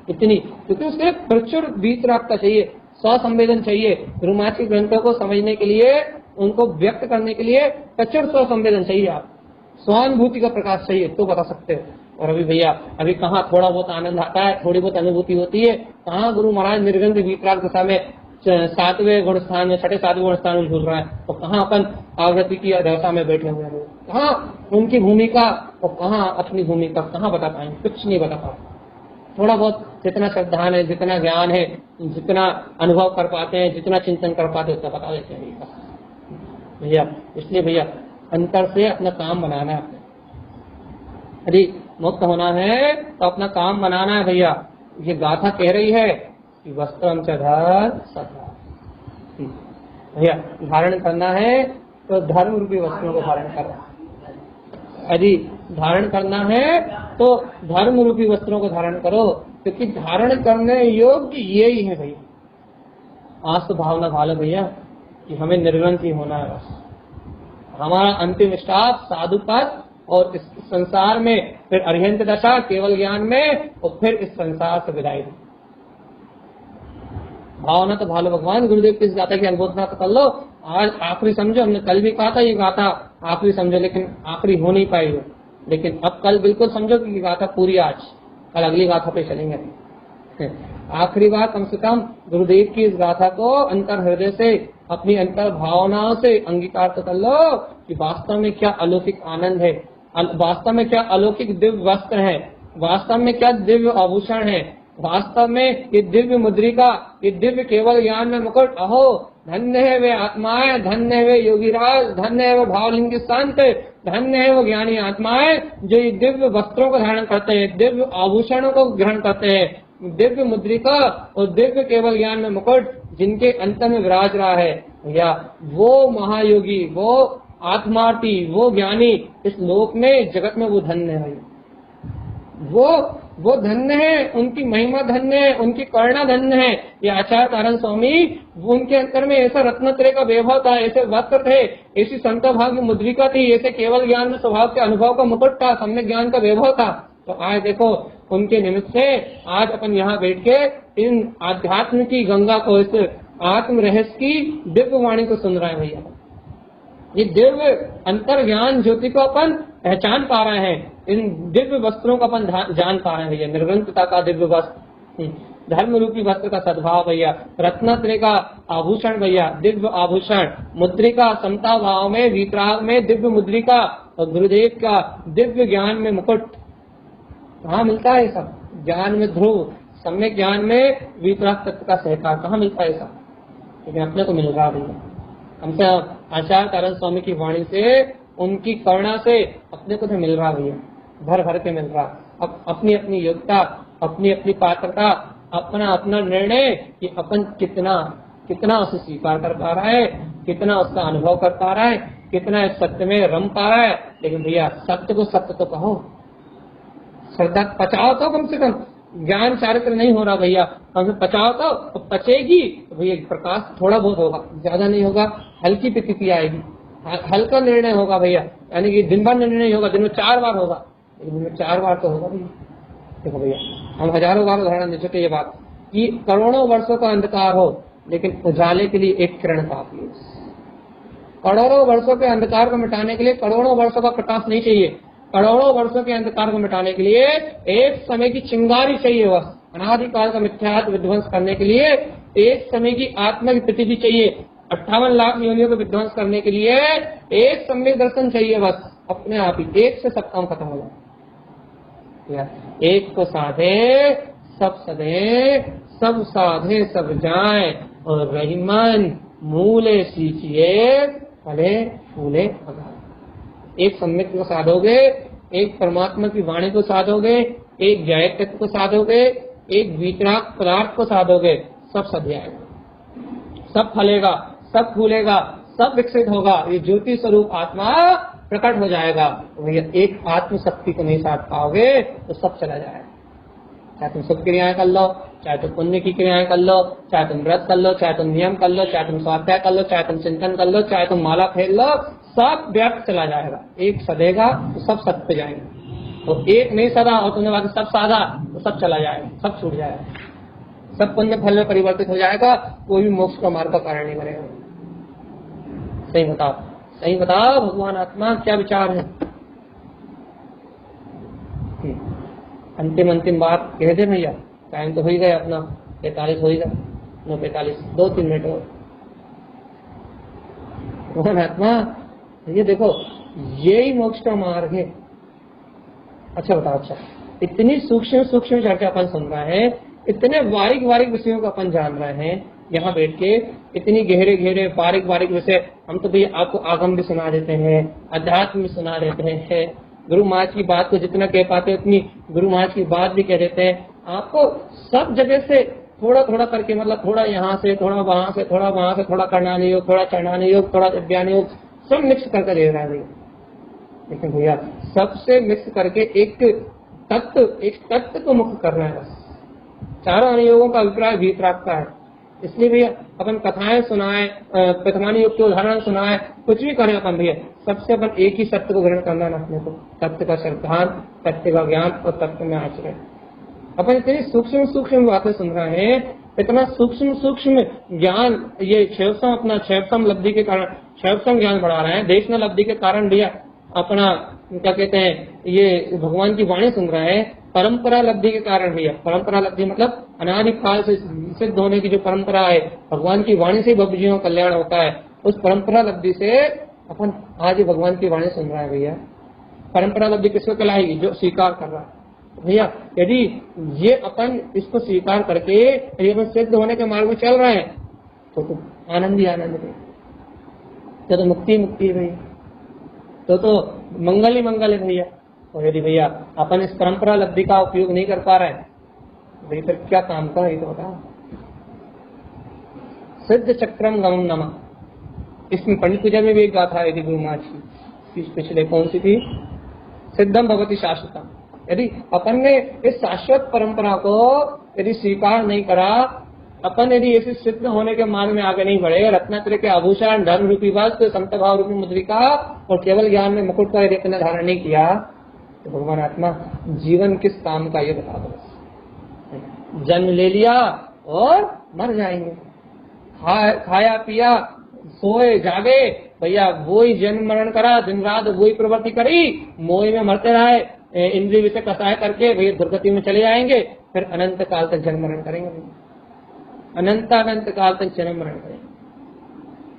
इतनी, क्योंकि उसके लिए प्रचुर वीतरागता चाहिए, स्वसंवेदन चाहिए। गुरु महाराज के ग्रंथों को समझने के लिए, उनको व्यक्त करने के लिए प्रचुर स्वसंवेदन चाहिए, आप स्वानुभूति का प्रकाश चाहिए तो बता सकते हो। और अभी भैया अभी कहाँ थोड़ा बहुत आनंद आता है, थोड़ी बहुत अनुभूति होती है, कहाँ गुरु महाराज निर्गंध वीतराग दशा में सातवें गुण स्थान में, छठे सातवें गुण स्थान में झूल रहा है, तो कहाँ अपन आवृत्ति की दशा में बैठे हुए हैं, कहाँ उनकी भूमिका और कहाँ अपनी भूमिका कहाँ बता पाएंगे, कुछ नहीं बता पाएंगे। थोड़ा बहुत जितना श्रद्धान है, जितना ज्ञान है, जितना अनुभव कर पाते हैं, जितना चिंतन कर पाते हैं, उतना बता देते हैं भैया। इसलिए भैया अंतर से अपना काम बनाना है। यदि मुक्त होना है तो अपना काम बनाना है भैया। ये गाथा कह रही है कि वस्त्रम च धर सदा, भैया धारण करना है तो धर्म रूपी वस्त्रों को धारण करो। यदि धारण करना है तो धर्म रूपी वस्त्रों को धारण करो, क्योंकि धारण करने योग्य यही है भैया। आज तो भावना भालो भैया कि हमें निर्ग्रंथी होना है, बस हमारा अंतिम स्टाप साधु पद और इस संसार में, फिर अरिहंत दशा केवल ज्ञान में, और फिर इस संसार से विदाई। भावना तो भालो भगवान गुरुदेव की इस गाथा की अनुबोधना तो कर लो। आज आखिरी समझो, हमने कल भी कहा था ये गाथा आखिरी समझो, लेकिन आखिरी हो नहीं पाई है। लेकिन अब कल बिल्कुल समझो कि गाथा पूरी, आज कल अगली गाथा पे चलेंगे। आखिरी बार कम से कम गुरुदेव की इस गाथा को अंतर हृदय से, अपनी अंतर भावनाओं से अंगीकार तो कर लो कि वास्तव में क्या अलौकिक आनंद है, वास्तव में क्या अलौकिक दिव्य वस्त्र है, वास्तव में क्या दिव्य आभूषण है, वास्तव में ये दिव्य मुद्रिका, ये दिव्य केवल ज्ञान में मुकुट। अहो धन्य है वे आत्माएं, धन्य है वे योगीराज, धन्य है वो भावलिंग संत, धन्य है वो ज्ञानी आत्माएं जो ये दिव्य वस्त्रों को धारण करते हैं, दिव्य आभूषणों को ग्रहण करते हैं, दिव्य मुद्रिका और दिव्य केवल ज्ञान में मुकुट जिनके अंतर में विराज रहा है। या वो महायोगी, वो आत्मार्थी, वो ज्ञानी इस लोक में, जगत में वो धन्य है। वो धन्य है, उनकी महिमा धन्य है, उनकी करुणा धन्य है। ये आचार्य तारण स्वामी, उनके अंतर में ऐसा रत्नत्रय का वैभव था, ऐसे वस्त्र थे, ऐसी संत भाव की मुद्रिका थी, ऐसे केवल ज्ञान में स्वभाव के अनुभव का मुकुट था, सम्यक ज्ञान का वैभव था। तो आज देखो उनके निमित्त से आज अपन यहाँ बैठ के इन आध्यात्म की गंगा को, इस आत्म रहस्य की दिव्य वाणी को सुन रहे हैं भैया। ये दिव्य अंतर ज्ञान ज्योति को अपन पहचान पा रहे हैं, इन दिव्य वस्त्रों को अपन जान पा रहे हैं भैया। निर्ग्रंथता का दिव्य वस्त्र, धर्म रूपी वस्त्र का सद्भाव भैया, रत्नत्रय का आभूषण भैया, दिव्य आभूषण, मुद्रिका समता भाव में, वितराग में दिव्य मुद्रिका, और गुरुदेव का दिव्य ज्ञान में मुकुट। कहाँ मिलता है सब? ज्ञान में ध्रुव, सम्यक ज्ञान में वितराग तत्व का सहकार, कहाँ मिलता है सब? लेकिन अपने को मिल रहा भैया। हमसे आचार्य तारण स्वामी की वाणी से, उनकी करुणा से अपने को तो मिल रहा भैया, भर भर के मिल रहा। अब अपनी अपनी योग्यता, अपनी अपनी पात्रता, अपना अपना निर्णय कि अपन कितना उसे स्वीकार कर पा रहा है, कितना उसका अनुभव कर पा रहा है, कितना इस सत्य में रम पा रहा है। लेकिन भैया सत्य को सत्य तो कहो, श्रद्धा पचाओ तो कम से कम। ज्ञान चारित्र नहीं हो रहा भैया, हमसे पचाओ तो पचेगी तो भैया प्रकाश थोड़ा बहुत होगा, ज्यादा नहीं होगा, हल्की प्रतिक्रिया आएगी, हल्का निर्णय होगा भैया। यानी कि दिन भर निर्णय नहीं होगा, दिन में 4 बार होगा, लेकिन दिन में 4 बार तो होगा भैया। देखो भैया हम हजारों बार उदाहरण दे चुके ये बात कि करोड़ों वर्षों का अंधकार हो लेकिन उजाले के लिए एक किरण काफी है। करोड़ों वर्षों के अंधकार को मिटाने के लिए करोड़ों वर्षों का प्रकाश नहीं चाहिए, करोड़ों वर्षों के अंधकार को मिटाने के लिए एक समय की चिंगारी चाहिए। बस अनादिकाल का मिथ्यात्व विध्वंस करने के लिए एक समय की आत्मा की पृथ्वी चाहिए। 58 लाख योनियों को विध्वंस करने के लिए एक सम्यक दर्शन चाहिए। बस अपने आप ही एक से सब काम खत्म हो जाए। एक को साधे सब सधे, सब साधे सब जाए, और रहीमन मूले सींचिए फले फूले भगाए। एक सम्यक को साधोगे, एक परमात्मा की वाणी को साधोगे, एक ज्ञाय तत्व को साधोगे, एक वितराग पदार्थ को साधोगे, सब सध जाएगा, सब फलेगा, सब फूलेगा, सब विकसित होगा, ये ज्योति स्वरूप आत्मा प्रकट हो जाएगा। भैया एक आत्म शक्ति को नहीं साध पाओगे तो सब चला जाएगा। चाहे तुम सब क्रियाएं कर लो, चाहे तुम पुण्य की क्रियाएं कर लो, चाहे तुम व्रत कर लो, चाहे तुम नियम कर लो, चाहे तुम स्वाध्याय कर लो, चाहे तुम चिंतन कर लो, चाहे तुम माला फेर लो, सब व्यर्थ चला जाएगा। एक सदेगा तो सब सद पे जाएंगे, तो एक नहीं सदा और तुमने बाकी सब साधा तो सब चला जाएगा, सब छूट जाएगा, सब पुण्य फल में परिवर्तित हो जाएगा, कोई भी मोक्ष का मार्ग का कारण नहीं बनेगा। सही बताओ, सही बताओ भगवान आत्मा क्या विचार है? अंतिम बात कह दे भैया, टाइम तो हो ही गया अपना, 43 हो ही गया। 9:45, 2-3 मिनट और। भगवान आत्मा ये देखो, यही मोक्ष का मार्ग है। अच्छा बताओ, अच्छा इतनी सूक्ष्म सूक्ष्म चर्चा अपन सुन रहे हैं, इतने बारीक बारीक विषयों को अपन जान रहे हैं यहाँ बैठ के, इतनी गहरे गहरे बारीक बारीक विषय। हम तो भैया आपको आगम भी सुना देते हैं, अध्यात्म भी सुना देते हैं, गुरु महाराज की बात को जितना कह पाते हैं उतनी गुरु महाराज की बात भी कह देते हैं। आपको सब जगह से थोड़ा थोड़ा करके, मतलब थोड़ा यहाँ से, थोड़ा वहां से, थोड़ा वहां से, थोड़ा करणानी योग, थोड़ा चरणानी योग, थोड़ा ज्ञान योग, सब मिक्स करके दे रहा है भैया। लेकिन भैया सबसे मिक्स करके एक तत्व को मुक्त करना है बस। चारों अनुयोगों का अभिप्राय भी प्राप्त है। इसलिए भैया अपन कथाएं सुनाए, प्रथमानी योग के उदाहरण सुनाए, कुछ भी करें अपन भैया, सबसे अपन एक ही सत्य को ग्रहण करना है अपने को, तत्व का श्रद्धान, तत्व का ज्ञान और तत्व में आचरण। अपन इतनी सूक्ष्म सूक्ष्म बातें सुन रहे हैं, इतना सूक्ष्म सूक्ष्म ज्ञान, ये क्षयसम लब्धि के कारण क्षयसम ज्ञान बढ़ा रहे हैं। देश में लब्धि के कारण भैया अपना क्या कहते हैं, ये भगवान की वाणी सुन रहे हैं। परंपरा लब्धि के कारण भैया, परंपरा लब्धि मतलब अनादिकाल से सिद्ध होने की जो परंपरा है, भगवान की वाणी से भक्त जीवों का कल्याण होता है, उस परंपरा लब्धि से अपन आज भगवान की वाणी सुन रहे हैं भैया। परंपरा लब्धि किसको कहलाएगी? जो स्वीकार कर रहा है भैया। यदि ये अपन इसको स्वीकार करके यदि अपन सिद्ध होने के मार्ग में चल रहे हैं तो आनंद ही आनंद है, तो मुक्ति मुक्ति है भैया, तो मंगल ही मंगल है भैया। और यदि भैया अपन इस परंपरा लब्धि का उपयोग नहीं कर पा रहे हैं भाई, फिर क्या काम का ये तो बताओ। सिद्ध चक्रम गमम नमः, इसमें पंडित पूजा में भी एक गाथा है गुरु महाराज की, पिछले कौन सी थी? सिद्धम भगवती शाश्वतम। यदि अपन ने इस शाश्वत परंपरा को यदि स्वीकार नहीं करा, अपन यदि इस सिद्ध होने के मार्ग में आगे नहीं बढ़े, रत्नात्रय के आभूषण, धर्म रूपी वस्त्र, समता भाव रूपी मुद्रिका और केवल ज्ञान में मुकुट का यदि अपने धारण नहीं किया, तो भगवान आत्मा जीवन किस काम का ये बता दो। जन्म ले लिया और मर जाएंगे, खाया पिया सोए जागे भैया, वही जन्म मरण करा, दिन रात वही प्रवृत्ति करी, मोह में मरते रहे, इंद्रिय विषय कसाय करके भैया दुर्गति में चले जाएंगे, फिर अनंत काल तक जन्म मरण करेंगे, अनंत काल तक जन्म मरण करेंगे।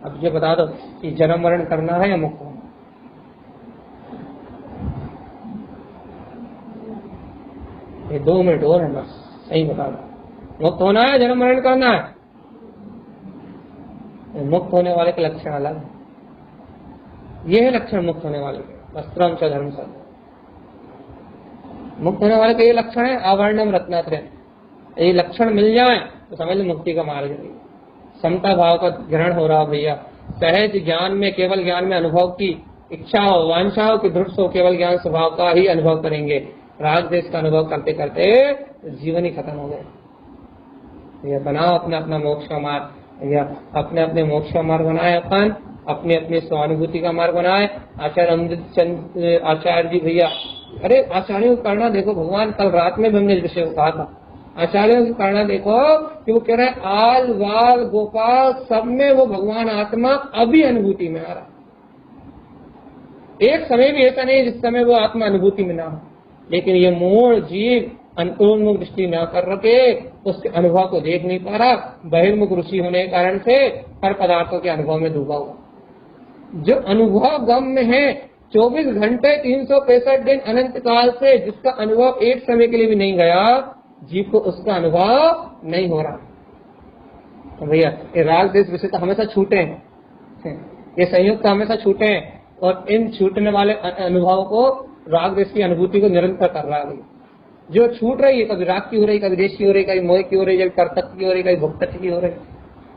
अब ये बता दो कि जन्म मरण करना है या मुक्त होना? ये 2 मिनट और है बस, सही बता दो, मुक्त होना है जन्म मरण करना है? मुक्त होने वाले के लक्षण अलग है, ये है लक्षण मुक्त होने वाले के, वस्त्रम च धर्म स। मुक्त होने वाले के ये लक्षण है, आवर्णम रत्नात्रय, ये लक्षण मिल जाए तो समझ लो मुक्ति का मार्ग है। समता भाव का ग्रहण हो रहा भैया, सहज ज्ञान में, केवल ज्ञान में अनुभव की इच्छा हो, वांछा हो कि दृढ़ हो, केवल ज्ञान स्वभाव का ही अनुभव करेंगे। राग देश का अनुभव करते करते जीवन ही खत्म हो गया। ये बनाओ अपना अपना मोक्ष का मार्ग, या अपने अपने मोक्ष का मार्ग बनाए, अपन अपने अपने स्वानुभूति का मार्ग बनाए। आचार्य अमृत चंद आचार्य जी भैया, अरे आचार्यों को करना देखो, भगवान कल रात में भी हमने इस विषय को कहा था, आचार्यों की करना देखो कि वो कह रहे हैं आल वाल गोपाल सब में वो भगवान आत्मा अभी अनुभूति में आ रहा। एक समय भी ऐसा नहीं जिस समय वो आत्मा अनुभूति में ना हो, लेकिन ये मूल जीव अंतर्मुख दृष्टि न कर रखे, उसके अनुभव को देख नहीं पा रहा, बहिर्मुख रुचि होने के कारण से हर पदार्थों के अनुभव में डूबा हुआ। जो अनुभव गम में है 24 घंटे 365 दिन अनंत काल से, जिसका अनुभव एक समय के लिए भी नहीं गया, जीव को उसका अनुभव नहीं हो रहा। तो भैया ये राग देश विषय तो हमेशा छूटे हैं, ये संयुक्त हमेशा छूटे हैं, और इन छूटने वाले अनुभव को राग देश की अनुभूति को निरंतर कर रहा है। जो छूट रही है, कभी राग की हो रही, कभी देश की हो रही, कभी मोह की हो रही, कभी कर्तव्य की हो रही, कभी भोक्तत्व की हो रही,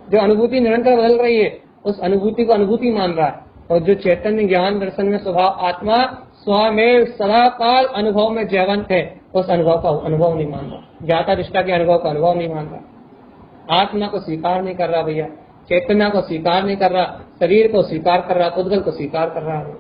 जो अनुभूति निरंतर बदल रही है, उस अनुभूति को अनुभूति मान रहा है। और जो चैतन्य ज्ञान दर्शन में स्वभाव आत्मा स्वमेव सदा काल अनुभव में जयवंत है, उस अनुभव का अनुभव नहीं मान रहा, ज्ञाता दृष्टा के अनुभव का अनुभव नहीं मान रहा, आत्मा को स्वीकार नहीं कर रहा भैया, चैतन्य को स्वीकार नहीं कर रहा, शरीर को स्वीकार कर रहा, उद्गल को स्वीकार कर रहा है।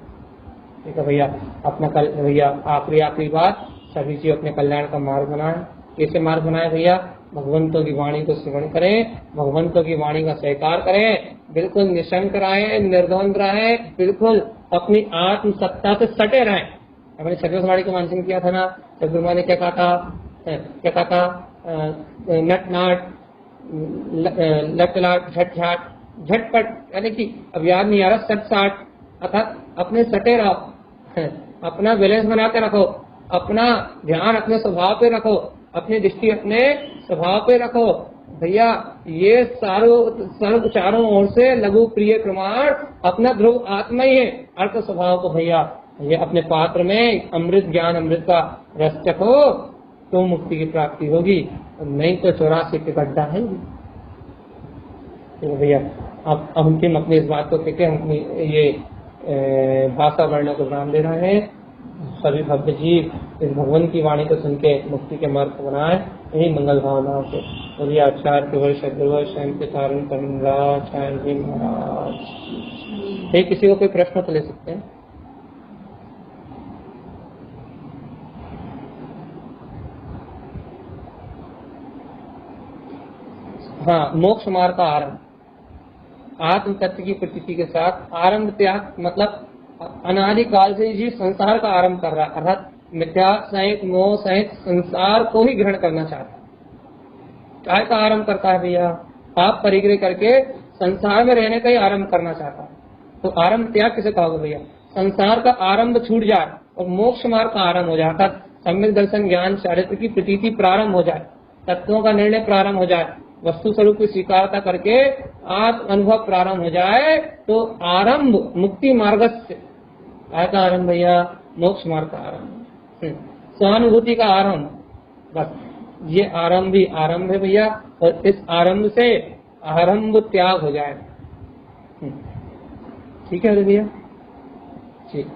ठीक है भैया, अपना भैया आखिरी बात, सभी जी अपने कल्याण का मार्ग बनाए। कैसे मार्ग बनाए भैया? भगवंतों की वाणी को श्रवण करें, भगवंतों की वाणी का स्वीकार करें, बिल्कुल निशंक रहे, निर्द्वंद रहे, बिल्कुल अपनी आत्म सत्ता से सटे रहे। अपने छत्रवाड़ी को मानसिंह किया था ना, तो गुरु ने क्या कहा था, नट नाट लटलाट झटझाट झटपट, यानी कि अब याद नहीं आ रहा, सट साट, अर्थात अपने सटे रहो, अपना बैलेंस बना के रखो, अपना ध्यान अपने स्वभाव पे रखो, अपनी दृष्टि अपने स्वभाव पे रखो भैया। ये सर्व चारों ओर से लघु प्रिय प्रमाण अपना ध्रुव आत्मा ही है, अर्थ स्वभाव को भैया ये अपने पात्र में अमृत ज्ञान अमृत का रस चखो तो मुक्ति की प्राप्ति होगी, नहीं तो 84 के गड्ढा है। तो भैया अब अंतिम अपनी इस बात को कहते हम अपनी ये भाषा वर्ण को ध्यान दे रहे हैं। सभी भक्त जीव इस भगवान की वाणी को सुन के मुक्ति के मार्ग को बनाए, यही मंगल भावनाओं से। बोलिए आचार्य के वर्ष के कारण आचार्य जी महाराज। ठीक, किसी को कोई प्रश्न तो ले सकते हैं। हाँ, मोक्ष मार्ग का आरंभ आत्म तत्व की प्रतीति के साथ आरंभ त्याग, मतलब अनादिकाल से जी संसार का आरंभ कर रहा है, अर्थात मिथ्या सहित मोह सहित संसार को ही ग्रहण करना चाहता है। काय का आरंभ करता है भैया? पाप परिग्रह करके संसार में रहने का ही आरंभ करना चाहता है। तो आरंभ त्याग किसे कहोगे भैया? संसार का आरंभ छूट जाए और मोक्ष मार्ग का आरंभ हो जाए, अर्थात सम्यक दर्शन ज्ञान चारित्र की प्रतीति प्रारंभ हो जाए, तत्वों का निर्णय प्रारंभ हो जाए, वस्तु स्वरूप की स्वीकारता करके आत्म अनुभव प्रारंभ हो जाए, तो आरंभ मुक्ति मार्ग से का आरंभ भैया, मोक्ष मार्ग का आरंभ, स्वानुभूति का आरंभ, बस ये आरंभ ही आरंभ है भैया। और इस आरंभ से आरंभ त्याग हो जाए। ठीक है भैया, ठीक।